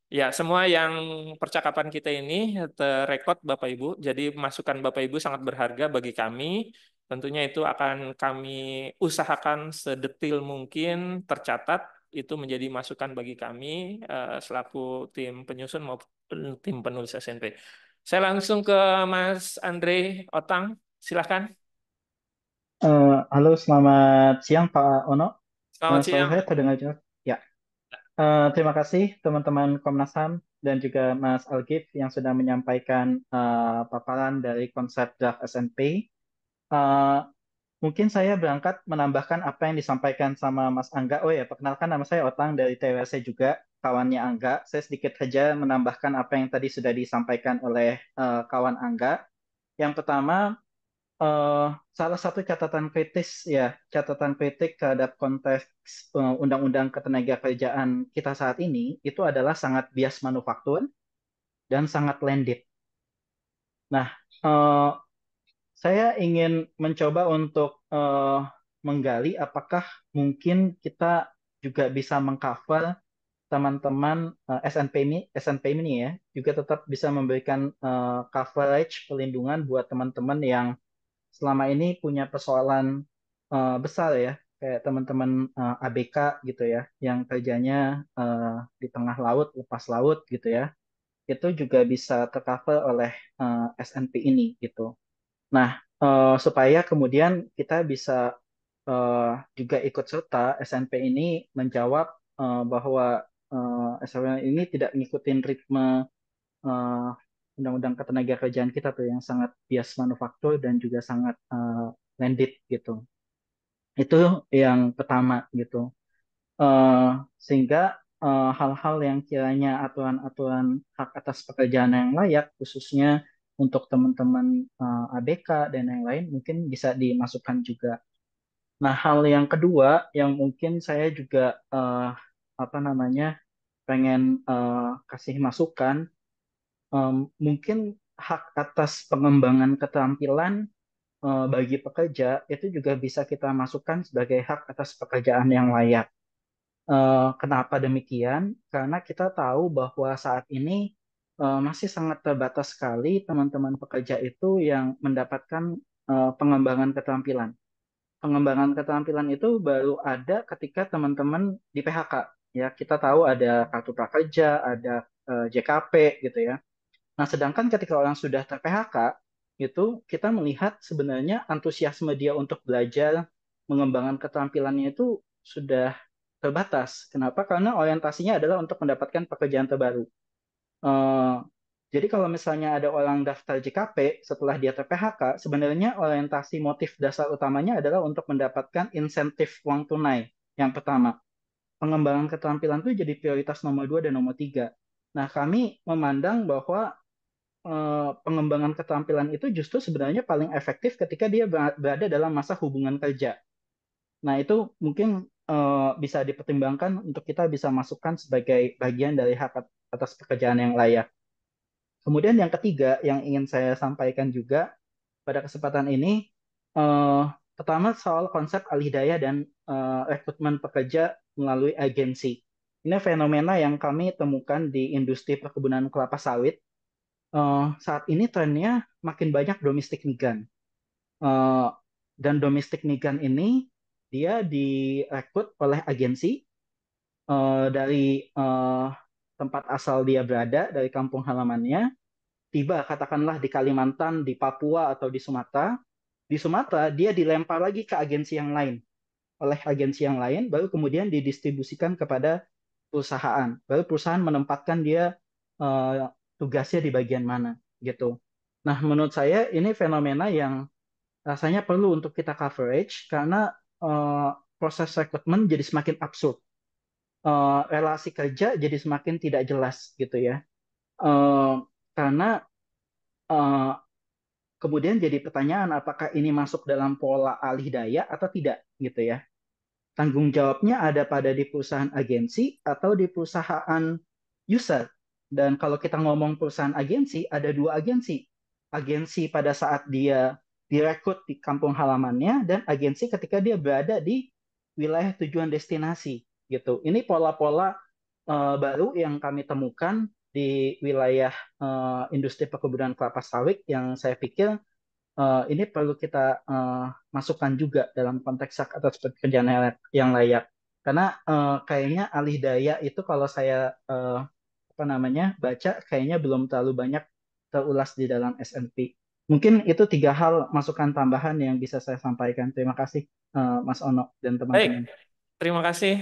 Ya, semua yang percakapan kita ini terrekod Bapak Ibu. Jadi masukan Bapak Ibu sangat berharga bagi kami. Tentunya itu akan kami usahakan sedetil mungkin tercatat. Itu menjadi masukan bagi kami selaku tim penyusun maupun tim penulis SNP. Saya langsung ke Mas Andre Otang. Silahkan. Halo, selamat siang Pak Ono. Selamat Suara siang. saya terdengar jelas? Ya. Terima kasih teman-teman Komnas HAM dan juga Mas Algif yang sudah menyampaikan paparan dari konsep draft SNP. Eh, Mungkin saya berangkat menambahkan apa yang disampaikan sama Mas Angga. Oh ya, perkenalkan nama saya Otang dari TWC juga, kawannya Angga. Saya sedikit saja menambahkan apa yang tadi sudah disampaikan oleh kawan Angga. Yang pertama, salah satu catatan kritis ya, catatan kritik terhadap konteks undang-undang ketenagakerjaan kita saat ini itu adalah sangat bias manufaktur dan sangat landed. Nah, eh, saya ingin mencoba untuk menggali apakah mungkin kita juga bisa mengcover teman-teman SNP ini ya, juga tetap bisa memberikan coverage perlindungan buat teman-teman yang selama ini punya persoalan besar ya kayak teman-teman ABK gitu ya, yang kerjanya di tengah laut, lepas laut gitu ya, itu juga bisa tercover oleh SNP ini gitu. Nah, supaya kemudian kita bisa juga ikut serta SNP ini menjawab bahwa SNP ini tidak ngikutin ritme eh, undang-undang ketenagakerjaan kita tuh yang sangat bias manufaktur dan juga sangat landed gitu. Itu yang pertama gitu. Eh, Sehingga hal-hal yang kiranya aturan-aturan hak atas pekerjaan yang layak, khususnya untuk teman-teman ABK dan yang lain, mungkin bisa dimasukkan juga. Nah, hal yang kedua yang mungkin saya juga apa namanya pengen kasih masukan, mungkin hak atas pengembangan keterampilan bagi pekerja itu juga bisa kita masukkan sebagai hak atas pekerjaan yang layak. Kenapa demikian? Karena kita tahu bahwa saat ini masih sangat terbatas sekali teman-teman pekerja itu yang mendapatkan pengembangan keterampilan. Pengembangan keterampilan itu baru ada ketika teman-teman di PHK. Ya, kita tahu ada kartu prakerja, ada JKP gitu ya. Nah, sedangkan ketika orang sudah ter-PHK, itu kita melihat sebenarnya antusiasme dia untuk belajar mengembangkan keterampilannya itu sudah terbatas. Kenapa? Karena orientasinya adalah untuk mendapatkan pekerjaan terbaru. Eh, jadi kalau misalnya ada orang daftar JKP setelah dia ter-PHK, sebenarnya orientasi motif dasar utamanya adalah untuk mendapatkan insentif uang tunai. Yang pertama, pengembangan keterampilan itu jadi prioritas nomor 2 dan nomor 3. Nah, kami memandang bahwa pengembangan keterampilan itu justru sebenarnya paling efektif ketika dia berada dalam masa hubungan kerja. Nah, itu mungkin bisa dipertimbangkan untuk kita bisa masukkan sebagai bagian dari hak atas pekerjaan yang layak. Kemudian yang ketiga yang ingin saya sampaikan juga pada kesempatan ini, eh, pertama soal konsep alih daya dan rekrutmen pekerja melalui agensi. Ini fenomena yang kami temukan di industri perkebunan kelapa sawit. Saat ini trennya makin banyak domestic migran. Eh, dan domestic migran ini dia direkrut oleh agensi dari tempat asal dia berada, dari kampung halamannya, tiba katakanlah di Kalimantan, di Papua atau di Sumatera. Di Sumatera dia dilempar lagi ke agensi yang lain, oleh agensi yang lain, baru kemudian didistribusikan kepada perusahaan. Baru perusahaan menempatkan dia eh, tugasnya di bagian mana, gitu. Nah, menurut saya ini fenomena yang rasanya perlu untuk kita coverage karena eh, proses rekrutmen jadi semakin absurd. Relasi kerja jadi semakin tidak jelas gitu ya. Eh, karena eh, kemudian jadi pertanyaan apakah ini masuk dalam pola alih daya atau tidak gitu ya. Tanggung jawabnya ada pada di perusahaan agensi atau di perusahaan user. Dan kalau kita ngomong perusahaan agensi, ada dua agensi. Agensi pada saat dia direkrut di kampung halamannya dan agensi ketika dia berada di wilayah tujuan destinasi gitu. Ini pola-pola baru yang kami temukan di wilayah industri perkebunan kelapa sawit yang saya pikir ini perlu kita masukkan juga dalam konteks hak atas pekerjaan yang layak. Karena kayaknya alih daya itu kalau saya apa namanya baca kayaknya belum terlalu banyak terulas di dalam SNP. Mungkin itu tiga hal masukan tambahan yang bisa saya sampaikan. Terima kasih Mas Ono dan Baik, teman-teman. terima kasih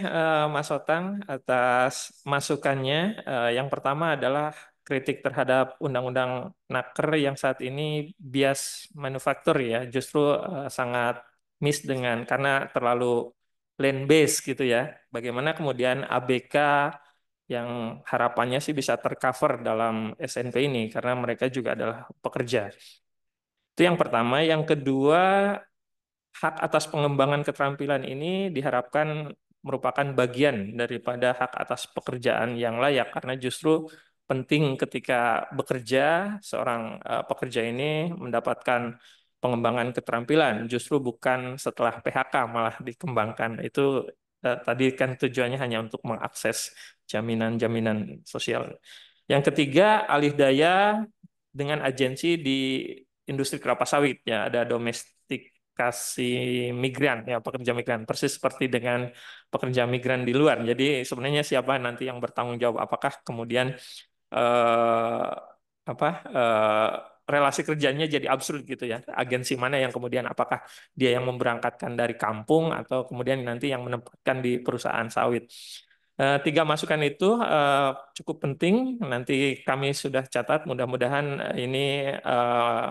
Mas Otang atas masukannya. Yang pertama adalah kritik terhadap Undang-Undang Naker yang saat ini bias manufaktur ya, justru sangat miss dengan karena terlalu land based gitu ya. Bagaimana kemudian ABK yang harapannya sih bisa tercover dalam SNP ini karena mereka juga adalah pekerja. Itu yang pertama. Yang kedua, hak atas pengembangan keterampilan ini diharapkan merupakan bagian daripada hak atas pekerjaan yang layak karena justru penting ketika bekerja seorang pekerja ini mendapatkan pengembangan keterampilan justru bukan setelah PHK malah dikembangkan itu tadi kan tujuannya hanya untuk mengakses jaminan-jaminan sosial. Yang ketiga, alih daya dengan agensi di industri kelapa sawit ya ada domestic kasih migran ya, pekerja migran persis seperti dengan pekerja migran di luar. Jadi sebenarnya siapa nanti yang bertanggung jawab? Apakah kemudian eh, apa relasi kerjanya jadi absurd gitu ya? Agensi mana yang kemudian apakah dia yang memberangkatkan dari kampung atau kemudian nanti yang menempatkan di perusahaan sawit? Tiga masukan itu cukup penting. Nanti kami sudah catat. Mudah-mudahan ini eh,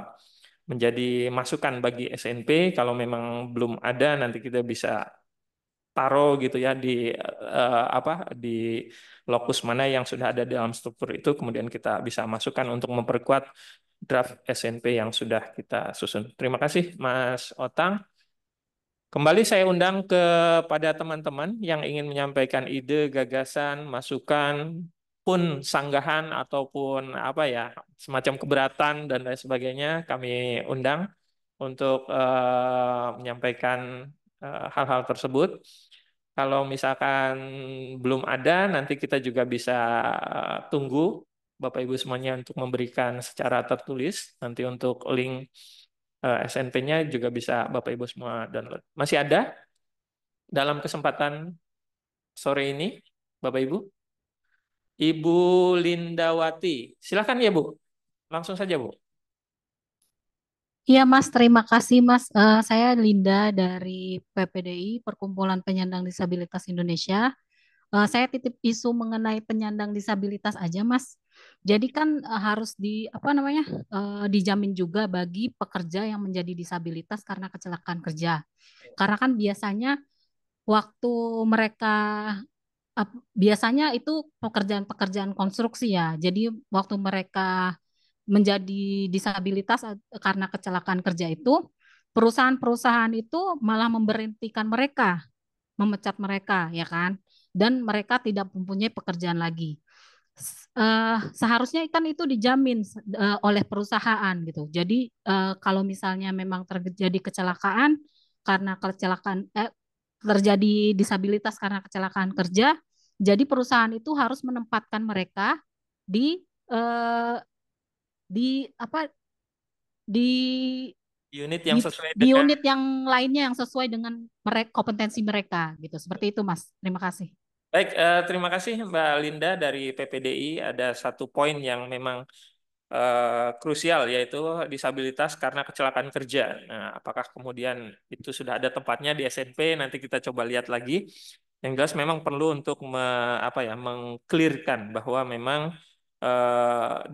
menjadi masukan bagi SNP. Kalau memang belum ada, nanti kita bisa taruh gitu ya di apa di lokus mana yang sudah ada dalam struktur itu. Kemudian kita bisa masukkan untuk memperkuat draft SNP yang sudah kita susun. Terima kasih, Mas Otang. Kembali saya undang kepada teman-teman yang ingin menyampaikan ide, gagasan, masukan, pun sanggahan ataupun apa ya, semacam keberatan dan lain sebagainya, kami undang untuk menyampaikan hal-hal tersebut. Kalau misalkan belum ada, nanti kita juga bisa tunggu Bapak Ibu semuanya untuk memberikan secara tertulis. Nanti untuk link SNP-nya juga bisa Bapak Ibu semua download. Masih ada dalam kesempatan sore ini, Bapak Ibu? Ibu Lindawati. Silakan ya, Bu. Langsung saja, Bu. Iya Mas, terima kasih Mas. Saya Linda dari PPDI, Perkumpulan Penyandang Disabilitas Indonesia. Saya titip isu mengenai penyandang disabilitas aja Mas. Jadi kan harus apa namanya dijamin juga bagi pekerja yang menjadi disabilitas karena kecelakaan kerja. Karena kan biasanya waktu mereka biasanya itu pekerjaan-pekerjaan konstruksi ya. Jadi waktu mereka menjadi disabilitas karena kecelakaan kerja itu, perusahaan-perusahaan itu malah memberhentikan mereka, memecat mereka, ya kan? Dan mereka tidak mempunyai pekerjaan lagi. Seharusnya kan itu dijamin oleh perusahaan gitu. Jadi kalau misalnya memang terjadi kecelakaan karena terjadi disabilitas karena kecelakaan kerja, jadi perusahaan itu harus menempatkan mereka di eh, di apa di Unit di yang sesuai di dengan. unit yang lainnya yang sesuai dengan kompetensi mereka gitu. Seperti itu, Mas. Terima kasih. Baik, terima kasih Mbak Linda dari PPDI. Ada satu poin yang memang krusial yaitu disabilitas karena kecelakaan kerja. Nah, apakah kemudian itu sudah ada tempatnya di SNP? Nanti kita coba lihat lagi. Yang jelas memang perlu untuk apa ya, mengklirkan bahwa memang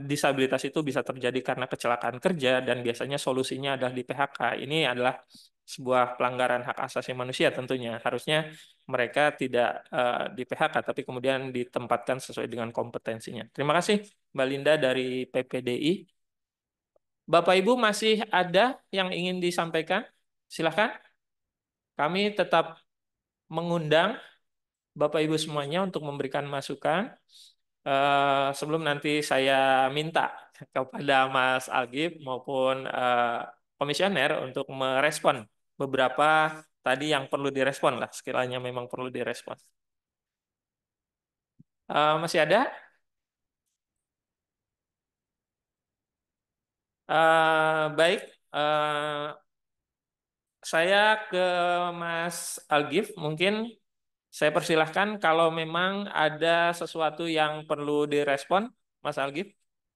disabilitas itu bisa terjadi karena kecelakaan kerja dan biasanya solusinya adalah di PHK. Ini adalah sebuah pelanggaran hak asasi manusia tentunya. Harusnya mereka tidak di PHK tapi kemudian ditempatkan sesuai dengan kompetensinya. Terima kasih Mbak Linda dari PPDI. Bapak Ibu masih ada yang ingin disampaikan? Silahkan. Kami tetap mengundang Bapak Ibu semuanya untuk memberikan masukan. Sebelum nanti saya minta kepada Mas Algif maupun komisioner untuk merespon beberapa tadi yang perlu direspon lah, sekiranya memang perlu direspon. Masih ada? Baik, saya ke Mas Algif. Mungkin saya persilahkan kalau memang ada sesuatu yang perlu direspon, Mas Algif,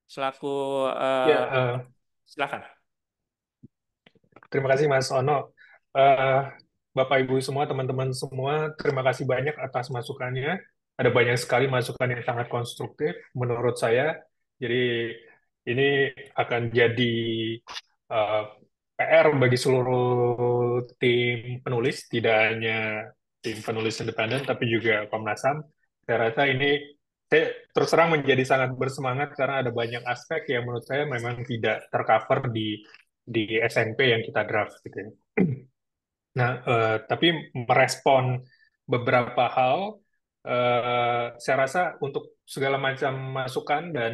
selaku Ya, silakan. terima kasih Mas Ono. Eh, Bapak Ibu semua, teman-teman semua, terima kasih banyak atas masukannya. Ada banyak sekali masukan yang sangat konstruktif menurut saya. Jadi ini akan jadi eh, PR bagi seluruh tim penulis, tidak hanya tim penulis independen, tapi juga Komnas HAM. Saya rasa ini saya terus terang menjadi sangat bersemangat karena ada banyak aspek yang menurut saya memang tidak tercover di SNP yang kita draft gitu ya. Nah, tapi merespon beberapa hal, saya rasa untuk segala macam masukan dan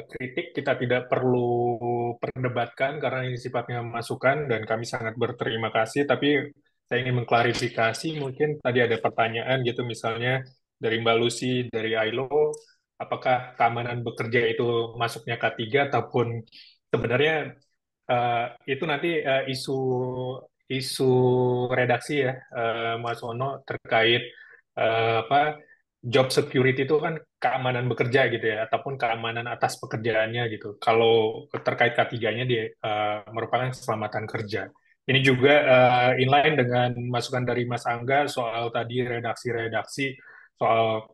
kritik kita tidak perlu perdebatkan karena ini sifatnya masukan dan kami sangat berterima kasih. Tapi saya ingin mengklarifikasi, mungkin tadi ada pertanyaan gitu misalnya dari Mbak Lucy dari ILO, apakah keamanan bekerja itu masuknya K3 ataupun sebenarnya itu nanti isu isu redaksi ya, Mas Ono, terkait apa job security itu kan keamanan bekerja gitu ya, ataupun keamanan atas pekerjaannya gitu. Kalau terkait K3-nya dia merupakan keselamatan kerja. Ini juga inline dengan masukan dari Mas Angga soal tadi redaksi-redaksi soal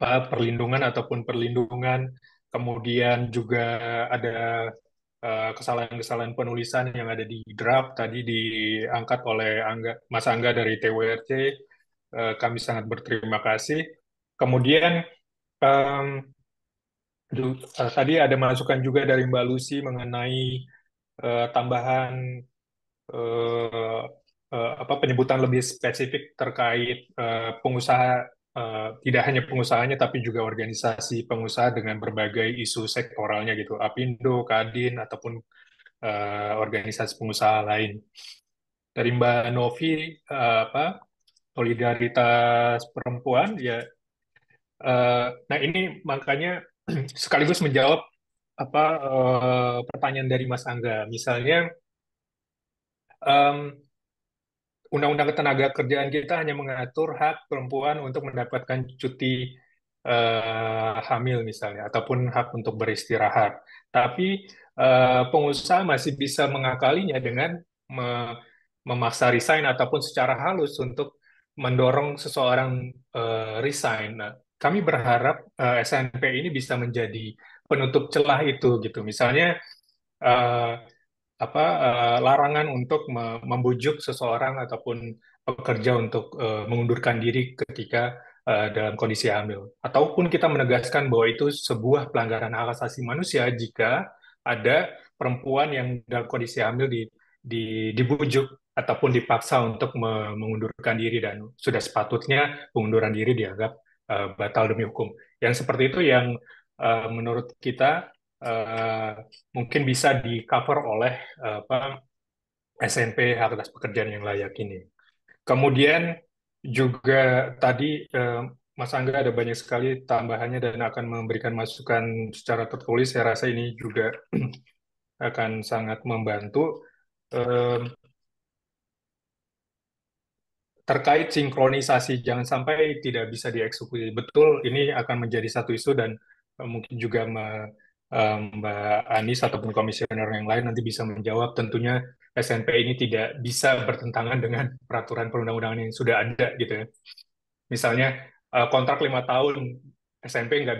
perlindungan ataupun perlindungan. Kemudian juga ada kesalahan-kesalahan penulisan yang ada di draft tadi diangkat oleh Mas Angga dari TWRC. Kami sangat berterima kasih. Kemudian em, tadi ada masukan juga dari Mbak Lucy mengenai tambahan eh, apa penyebutan lebih spesifik terkait pengusaha, tidak hanya pengusahanya tapi juga organisasi pengusaha dengan berbagai isu sektoralnya gitu, Apindo, Kadin ataupun organisasi pengusaha lain. Dari Mbak Novi, apa solidaritas perempuan ya. Nah ini makanya sekaligus menjawab apa pertanyaan dari Mas Angga. Misalnya em, Undang-Undang Ketenagakerjaan kita hanya mengatur hak perempuan untuk mendapatkan cuti hamil misalnya, ataupun hak untuk beristirahat. Tapi pengusaha masih bisa mengakalinya dengan memaksa resign ataupun secara halus untuk mendorong seseorang resign. Nah, kami berharap SNP ini bisa menjadi penutup celah itu gitu. Misalnya eh, larangan untuk membujuk seseorang ataupun pekerja untuk mengundurkan diri ketika dalam kondisi hamil. Ataupun kita menegaskan bahwa itu sebuah pelanggaran hak asasi manusia jika ada perempuan yang dalam kondisi hamil dibujuk ataupun dipaksa untuk mengundurkan diri dan sudah sepatutnya pengunduran diri dianggap batal demi hukum. Yang seperti itu yang menurut kita eh, mungkin bisa di cover oleh apa SNP hak atas pekerjaan yang layak ini. Kemudian juga tadi Mas Angga ada banyak sekali tambahannya dan akan memberikan masukan secara tertulis. Saya rasa ini juga akan sangat membantu. Eh, Terkait sinkronisasi, jangan sampai tidak bisa dieksekusi betul. Ini akan menjadi satu isu dan mungkin juga Mbak Anis ataupun komisioner yang lain nanti bisa menjawab. Tentunya SNP ini tidak bisa bertentangan dengan peraturan perundang-undangan yang sudah ada gitu ya. Misalnya kontrak 5 tahun, SNP nggak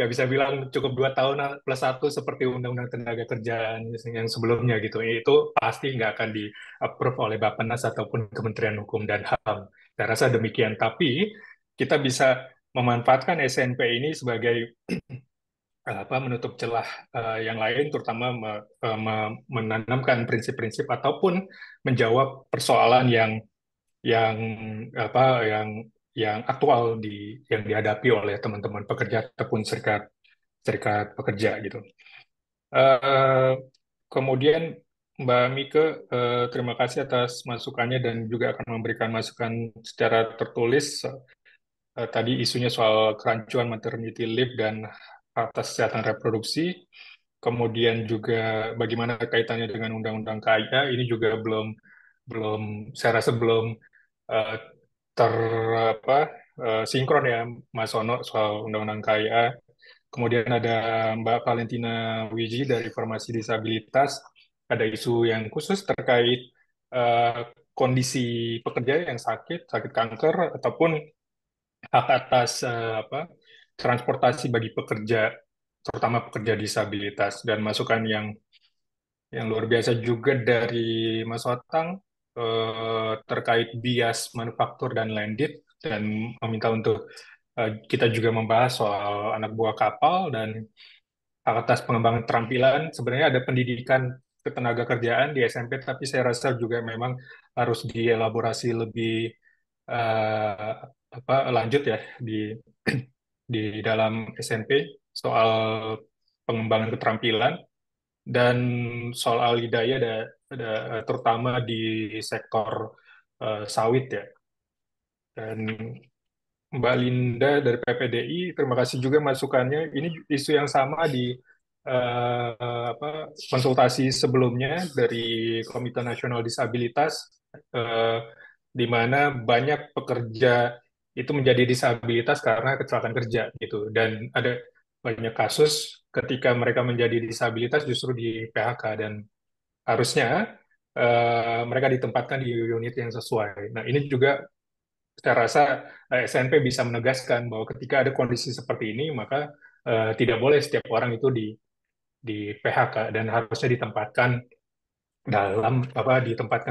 bisa bilang cukup 2 tahun plus satu seperti Undang-Undang Tenaga Kerjaan yang sebelumnya gitu. Itu pasti nggak akan di-approve oleh Bappenas ataupun Kementerian Hukum dan HAM. Saya rasa demikian. Tapi kita bisa memanfaatkan SNP ini sebagai menutup celah yang lain, terutama menanamkan prinsip-prinsip ataupun menjawab persoalan yang apa yang aktual yang dihadapi oleh teman-teman pekerja ataupun serikat serikat pekerja gitu. Eh, Kemudian Mbak Mike, terima kasih atas masukannya dan juga akan memberikan masukan secara tertulis. Tadi isunya soal kerancuan maternity leave dan atas kesehatan reproduksi. Kemudian juga bagaimana kaitannya dengan Undang-Undang KIA, ini juga belum belum saya rasa belum eh, ter apa sinkron ya Mas Ono soal Undang-Undang KIA. Kemudian ada Mbak Valentina Wiji dari Formasi Disabilitas. Ada isu yang khusus terkait eh, kondisi pekerja yang sakit kanker, ataupun hak atas transportasi bagi pekerja, terutama pekerja disabilitas. Dan masukan yang luar biasa juga dari Mas Otang terkait bias manufaktur dan landed, dan meminta untuk kita juga membahas soal anak buah kapal dan hak atas pengembangan keterampilan. Sebenarnya ada pendidikan ketenaga kerjaan di SMP, tapi saya rasa juga memang harus dielaborasi lebih eh, lanjut ya di dalam SMP soal pengembangan keterampilan dan soal alidaya ada terutama di sektor sawit ya. Dan Mbak Linda dari PPDI, terima kasih juga masukannya. Ini isu yang sama konsultasi sebelumnya dari Komite Nasional Disabilitas, di mana banyak pekerja itu menjadi disabilitas karena kecelakaan kerja gitu, dan ada banyak kasus ketika mereka menjadi disabilitas justru di PHK, dan harusnya mereka ditempatkan di unit yang sesuai. Nah, ini juga saya rasa SNP bisa menegaskan bahwa ketika ada kondisi seperti ini, maka tidak boleh setiap orang itu di PHK, dan harusnya ditempatkan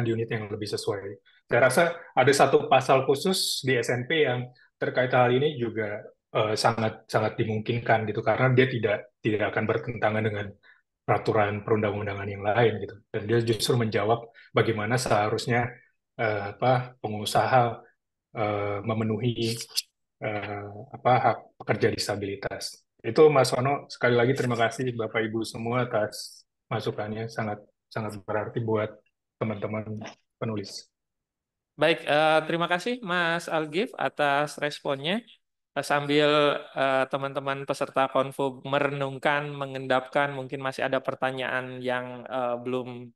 di unit yang lebih sesuai. Saya rasa ada satu pasal khusus di SNP yang terkait hal ini juga sangat sangat dimungkinkan gitu, karena dia tidak akan bertentangan dengan peraturan perundang-undangan yang lain gitu, dan dia justru menjawab bagaimana seharusnya pengusaha memenuhi hak pekerja disabilitas. Itu Mas Ono, sekali lagi terima kasih Bapak Ibu semua atas masukannya, sangat sangat berarti buat teman-teman penulis. Baik, terima kasih Mas Algif atas responnya. Sambil teman-teman peserta konvo merenungkan, mengendapkan, mungkin masih ada pertanyaan yang belum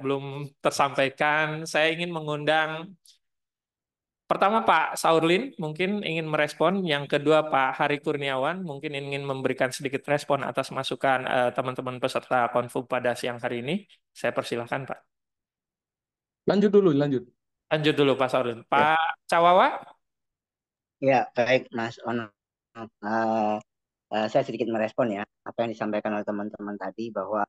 belum tersampaikan. Saya ingin mengundang pertama Pak Saurlin mungkin ingin merespon, yang kedua Pak Hari Kurniawan mungkin ingin memberikan sedikit respon atas masukan teman-teman peserta konvo pada siang hari ini. Saya persilahkan Pak. Lanjut dulu, lanjut. Lanjut dulu Pak Saurlin. Ya. Pak Cawawa. Ya, baik Mas Ono. Saya sedikit merespon ya apa yang disampaikan oleh teman-teman tadi, bahwa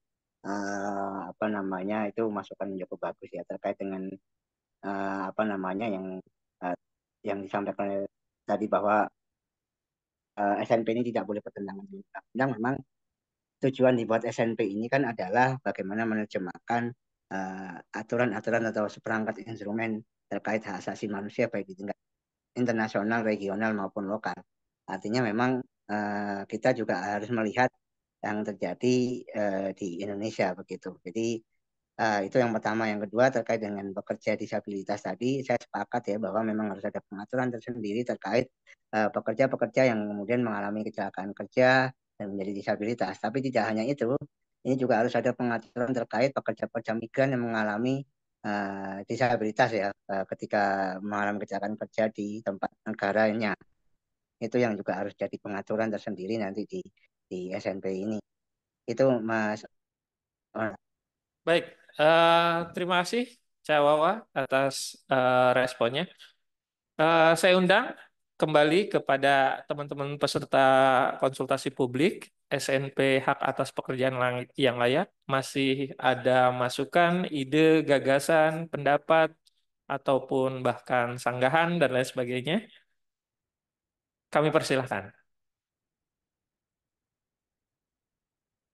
itu masukan yang cukup bagus ya terkait dengan yang disampaikan oleh tadi, bahwa SNP ini tidak boleh bertentangan dengan undang-undang. Memang tujuan dibuat SNP ini kan adalah bagaimana menerjemahkan aturan-aturan atau seperangkat instrumen terkait hak asasi manusia baik di tingkat internasional, regional maupun lokal. Artinya memang kita juga harus melihat yang terjadi di Indonesia begitu. Jadi itu yang pertama. Yang kedua terkait dengan pekerja disabilitas tadi, saya sepakat ya bahwa memang harus ada pengaturan tersendiri terkait pekerja-pekerja yang kemudian mengalami kecelakaan kerja dan menjadi disabilitas. Tapi tidak hanya itu, ini juga harus ada pengaturan terkait pekerja-pekerja migran yang mengalami disabilitas ya ketika mengalami kecelakaan kerja di tempat negaranya. Itu yang juga harus jadi pengaturan tersendiri nanti di SNP ini. Itu Mas. Baik, terima kasih Cawawa atas responnya. Saya undang kembali kepada teman-teman peserta konsultasi publik SNP Hak Atas Pekerjaan yang Layak. Masih ada masukan, ide, gagasan, pendapat, ataupun bahkan sanggahan dan lain sebagainya. Kami persilahkan.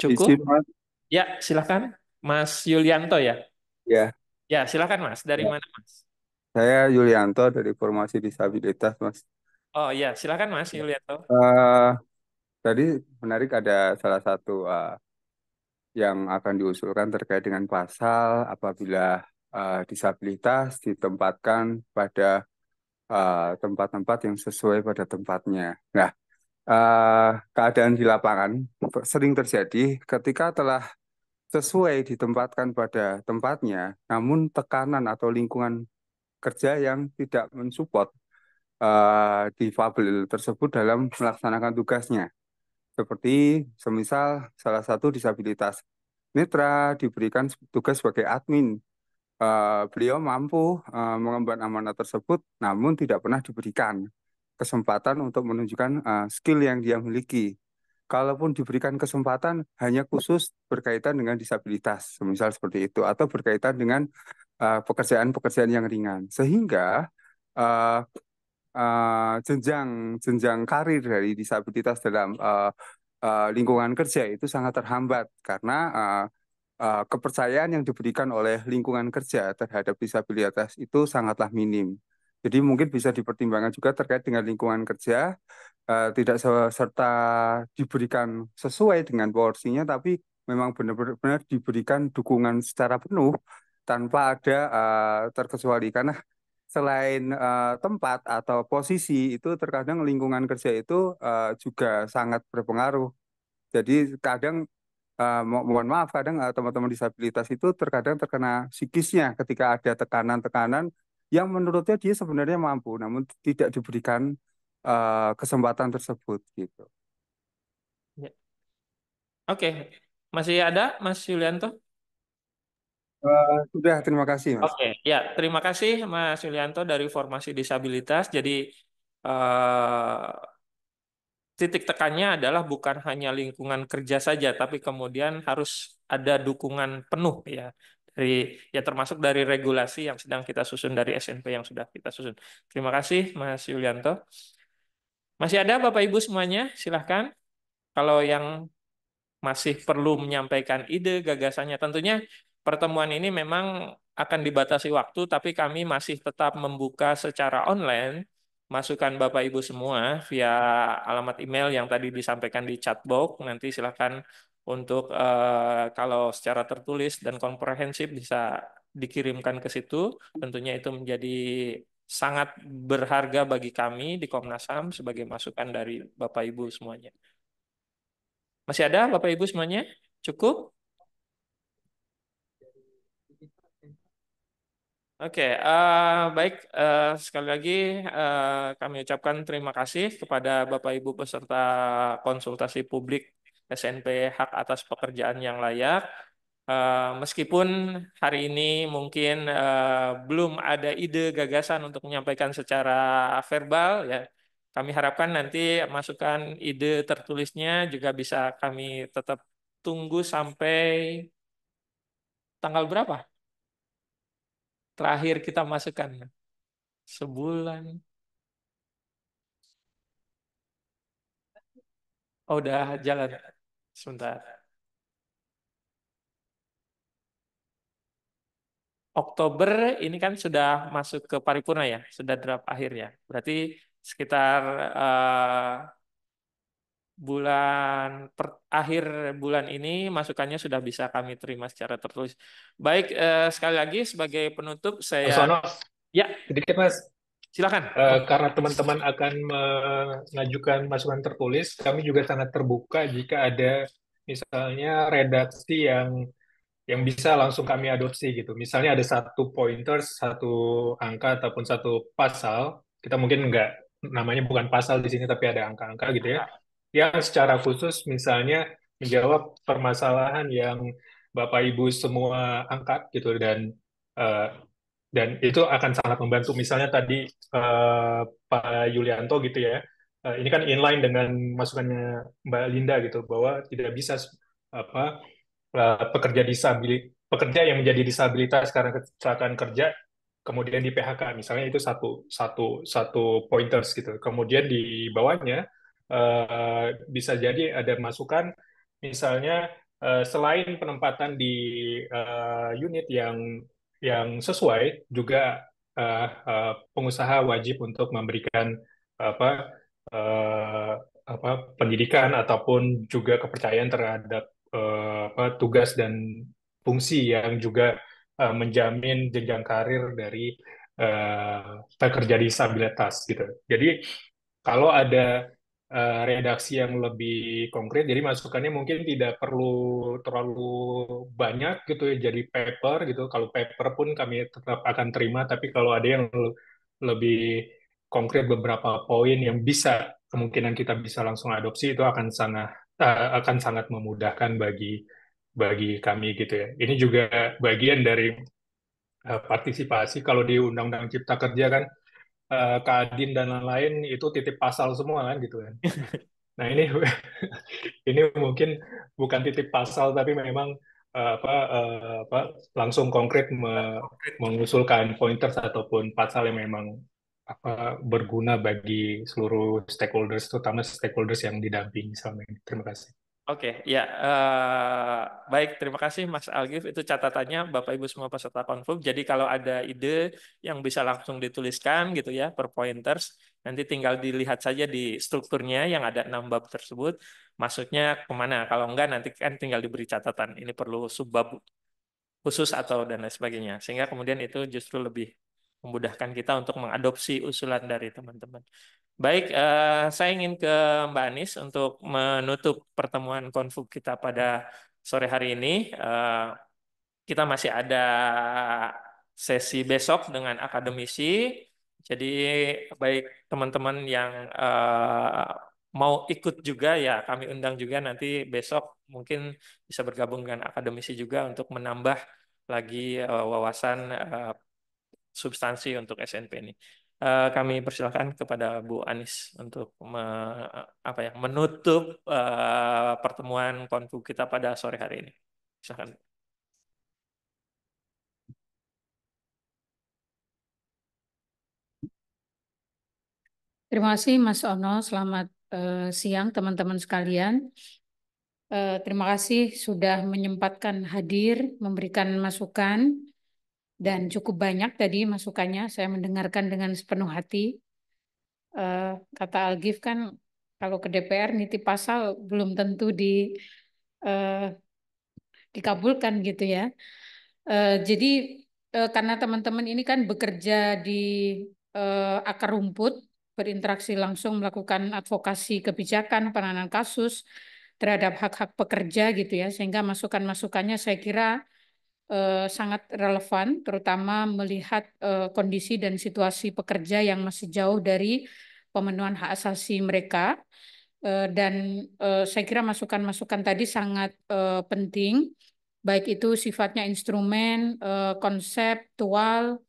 Cukup? Izin, Mas. Ya, silakan. Mas Yulianto ya? Ya, Ya, silakan Mas. Dari mana Mas? saya Yulianto dari Formasi Disabilitas, Mas. Oh iya, silakan Mas Yulianto. Eh, Tadi menarik ada salah satu yang akan diusulkan terkait dengan pasal apabila disabilitas ditempatkan pada tempat-tempat yang sesuai pada tempatnya. Nah, keadaan di lapangan sering terjadi ketika telah sesuai ditempatkan pada tempatnya, namun tekanan atau lingkungan kerja yang tidak mensupport difabel tersebut dalam melaksanakan tugasnya. Seperti semisal salah satu disabilitas netra diberikan tugas sebagai admin. Beliau mampu mengemban amanah tersebut, namun tidak pernah diberikan kesempatan untuk menunjukkan skill yang dia miliki. Kalaupun diberikan kesempatan hanya khusus berkaitan dengan disabilitas, semisal seperti itu, atau berkaitan dengan pekerjaan-pekerjaan yang ringan, sehingga uh, jenjang karir dari disabilitas dalam lingkungan kerja itu sangat terhambat karena kepercayaan yang diberikan oleh lingkungan kerja terhadap disabilitas itu sangatlah minim. Jadi mungkin bisa dipertimbangkan juga terkait dengan lingkungan kerja, tidak serta diberikan sesuai dengan porsinya, tapi memang benar-benar diberikan dukungan secara penuh tanpa ada terkecuali. Karena selain tempat atau posisi itu terkadang lingkungan kerja itu juga sangat berpengaruh Jadi kadang mohon maaf kadang teman-teman disabilitas itu terkadang terkena psikisnya ketika ada tekanan-tekanan yang menurutnya dia sebenarnya mampu, namun tidak diberikan kesempatan tersebut gitu. Ya. Oke, masih ada Mas Yulianto? Sudah, terima kasih Mas. Oke, ya terima kasih Mas Yulianto dari Formasi Disabilitas. Jadi eh, titik tekannya adalah bukan hanya lingkungan kerja saja, tapi kemudian harus ada dukungan penuh ya dari ya termasuk dari regulasi yang sedang kita susun dari SNP yang sudah kita susun. Terima kasih Mas Yulianto. Masih ada Bapak Ibu semuanya? Silahkan. Kalau yang masih perlu menyampaikan ide, gagasannya. Tentunya pertemuan ini memang akan dibatasi waktu, tapi kami masih tetap membuka secara online masukan Bapak Ibu semua via alamat email yang tadi disampaikan di chat box. Nanti silakan untuk kalau secara tertulis dan komprehensif bisa dikirimkan ke situ. Tentunya itu menjadi sangat berharga bagi kami di Komnas HAM sebagai masukan dari Bapak Ibu semuanya. Masih ada Bapak Ibu semuanya? Cukup? Oke, baik. Sekali lagi kami ucapkan terima kasih kepada Bapak Ibu peserta konsultasi publik SNP Hak Atas Pekerjaan yang Layak. Meskipun hari ini mungkin belum ada ide gagasan untuk menyampaikan secara verbal, ya, kami harapkan nanti masukan ide tertulisnya juga bisa kami tetap tunggu sampai tanggal berapa? Terakhir kita masukkan sebulan. Oh, udah jalan. Sebentar. Oktober ini kan sudah masuk ke paripurna ya, sudah draft akhir ya. Berarti sekitar akhir bulan ini masukannya sudah bisa kami terima secara tertulis. Baik, sekali lagi sebagai penutup Mas saya Ono, ya sedikit Mas. silakan. Karena teman-teman akan mengajukan masukan tertulis, kami juga sangat terbuka jika ada misalnya redaksi yang bisa langsung kami adopsi gitu. Misalnya ada satu pointers, satu angka ataupun satu pasal, kita mungkin nggak namanya bukan pasal di sini tapi ada angka-angka gitu ya, yang secara khusus misalnya menjawab permasalahan yang Bapak Ibu semua angkat gitu eh, dan itu akan sangat membantu. Misalnya tadi Pak Yulianto gitu ya, ini kan inline dengan masukannya Mbak Linda gitu bahwa tidak bisa apa pekerja yang menjadi disabilitas karena kecelakaan kerja kemudian di PHK misalnya itu satu satu satu pointers gitu. Kemudian di bawahnya bisa jadi ada masukan misalnya selain penempatan di unit yang sesuai juga pengusaha wajib untuk memberikan apa eh, apa pendidikan ataupun juga kepercayaan terhadap tugas dan fungsi yang juga menjamin jenjang karir dari pekerja disabilitas gitu. Jadi kalau ada redaksi yang lebih konkret, jadi masukannya mungkin tidak perlu terlalu banyak gitu ya, jadi paper gitu. Kalau paper pun kami tetap akan terima, tapi kalau ada yang lebih konkret beberapa poin yang bisa kemungkinan kita bisa langsung adopsi itu akan sangat memudahkan bagi kami gitu ya. Ini juga bagian dari partisipasi. Kalau di Undang-Undang Cipta Kerja kan Kadin dan lain-lain itu titip pasal semua kan gitu kan. Nah ini ini mungkin bukan titip pasal tapi memang apa langsung konkret mengusulkan pointers ataupun pasal yang memang berguna bagi seluruh stakeholders, terutama stakeholders yang didampingi selama ini. Terima kasih. Oke, ya, baik. Terima kasih Mas Algif. Itu catatannya Bapak Ibu semua peserta konfum. Jadi kalau ada ide yang bisa langsung dituliskan gitu ya, per pointers, nanti tinggal dilihat saja di strukturnya yang ada 6 bab tersebut, masuknya kemana. Kalau enggak nanti kan tinggal diberi catatan. Ini perlu subbab khusus atau dan lain sebagainya. Sehingga kemudian itu justru lebih memudahkan kita untuk mengadopsi usulan dari teman-teman. Baik, saya ingin ke Mbak Anis untuk menutup pertemuan konvuk kita pada sore hari ini. Kita masih ada sesi besok dengan akademisi. Jadi baik teman-teman yang mau ikut juga ya kami undang juga nanti besok mungkin bisa bergabung dengan akademisi juga untuk menambah lagi wawasan substansi untuk SNP ini. Kami persilakan kepada Bu Anis untuk menutup pertemuan konvuk kita pada sore hari ini. Silakan. Terima kasih Mas Ono. Selamat siang teman-teman sekalian. Terima kasih sudah menyempatkan hadir, memberikan masukan, dan cukup banyak tadi masukannya. Saya mendengarkan dengan sepenuh hati. Kata Algif kan, kalau ke DPR nitip pasal belum tentu dikabulkan gitu ya. Jadi karena teman-teman ini kan bekerja di akar rumput, berinteraksi langsung melakukan advokasi kebijakan, penanganan kasus terhadap hak-hak pekerja gitu ya, sehingga masukan-masukannya saya kira sangat relevan, terutama melihat kondisi dan situasi pekerja yang masih jauh dari pemenuhan hak asasi mereka. Dan saya kira masukan-masukan tadi sangat penting, baik itu sifatnya instrumen, konseptual,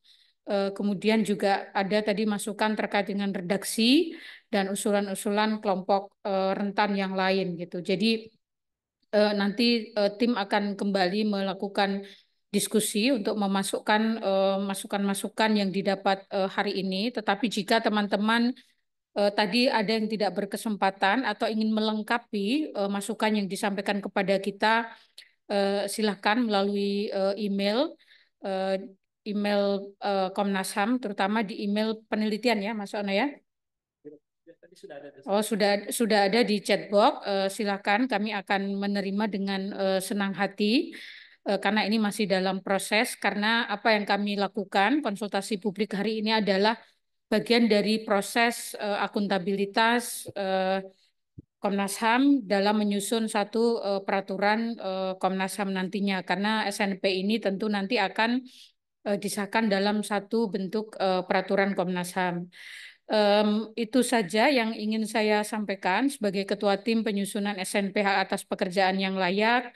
kemudian juga ada tadi masukan terkait dengan redaksi dan usulan-usulan kelompok rentan yang lain gitu. Jadi nanti tim akan kembali melakukan diskusi untuk memasukkan masukan-masukan yang didapat hari ini. Tetapi jika teman-teman tadi ada yang tidak berkesempatan atau ingin melengkapi masukan yang disampaikan kepada kita, silahkan melalui email eh, email Komnas HAM, terutama di email penelitian ya, Mas Ono ya. Oh, sudah ada di chatbox. Silakan, kami akan menerima dengan senang hati karena ini masih dalam proses. Karena apa yang kami lakukan konsultasi publik hari ini adalah bagian dari proses akuntabilitas Komnas HAM dalam menyusun satu peraturan Komnas HAM nantinya. Karena SNP ini tentu nanti akan disahkan dalam satu bentuk peraturan Komnas HAM. Itu saja yang ingin saya sampaikan sebagai Ketua Tim Penyusunan SNP Hak Atas Pekerjaan yang Layak.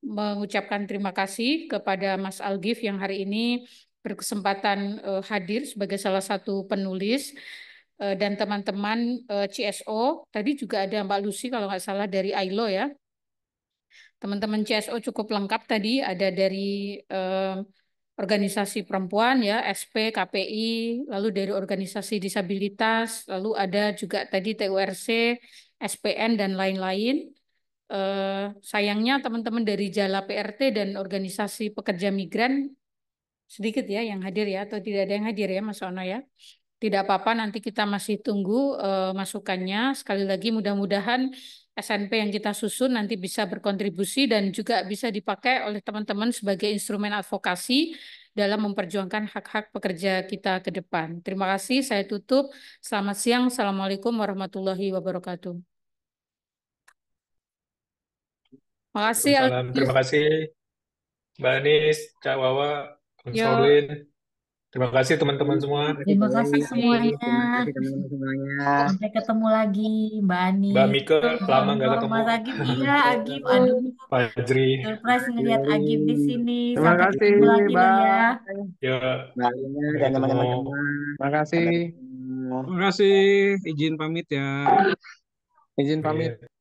Mengucapkan terima kasih kepada Mas Algif yang hari ini berkesempatan hadir sebagai salah satu penulis dan teman-teman CSO. Tadi juga ada Mbak Lucy kalau nggak salah dari ILO ya. Teman-teman CSO cukup lengkap tadi, ada dari organisasi perempuan ya, SP, KPI, lalu dari organisasi disabilitas, lalu ada juga tadi TURC, SPN dan lain-lain. Sayangnya teman-teman dari Jala PRT dan organisasi pekerja migran sedikit ya yang hadir ya, atau tidak ada yang hadir ya Mas Ono ya. Tidak apa-apa, nanti kita masih tunggu masukannya. Sekali lagi mudah-mudahan SNP yang kita susun nanti bisa berkontribusi dan juga bisa dipakai oleh teman-teman sebagai instrumen advokasi dalam memperjuangkan hak-hak pekerja kita ke depan. Terima kasih, saya tutup. Selamat siang, Assalamualaikum warahmatullahi wabarakatuh. Terima kasih, Waalaikumsalam. Algif. Terima kasih Mbak Anis, Cak Wawa, Kang Yo, Solin. Terima kasih teman-teman semua. Terima kasih Terima semuanya. kasih teman-teman semuanya. Sampai ketemu lagi, Mbak Mbak Anis. Mika, Mas lama nggak Ono, ketemu. Mas Agif. Iya, Agif. Aduh, Fajri. surprise ngelihat Agif di sini. Terima Sampai kasih, ketemu lagi loh ya. bye. Ya, Mbak Lina sampai dan ketemu. teman-teman semua. Terima kasih. Sampai ketemu. Terima kasih. Izin pamit ya. Izin pamit. Iya.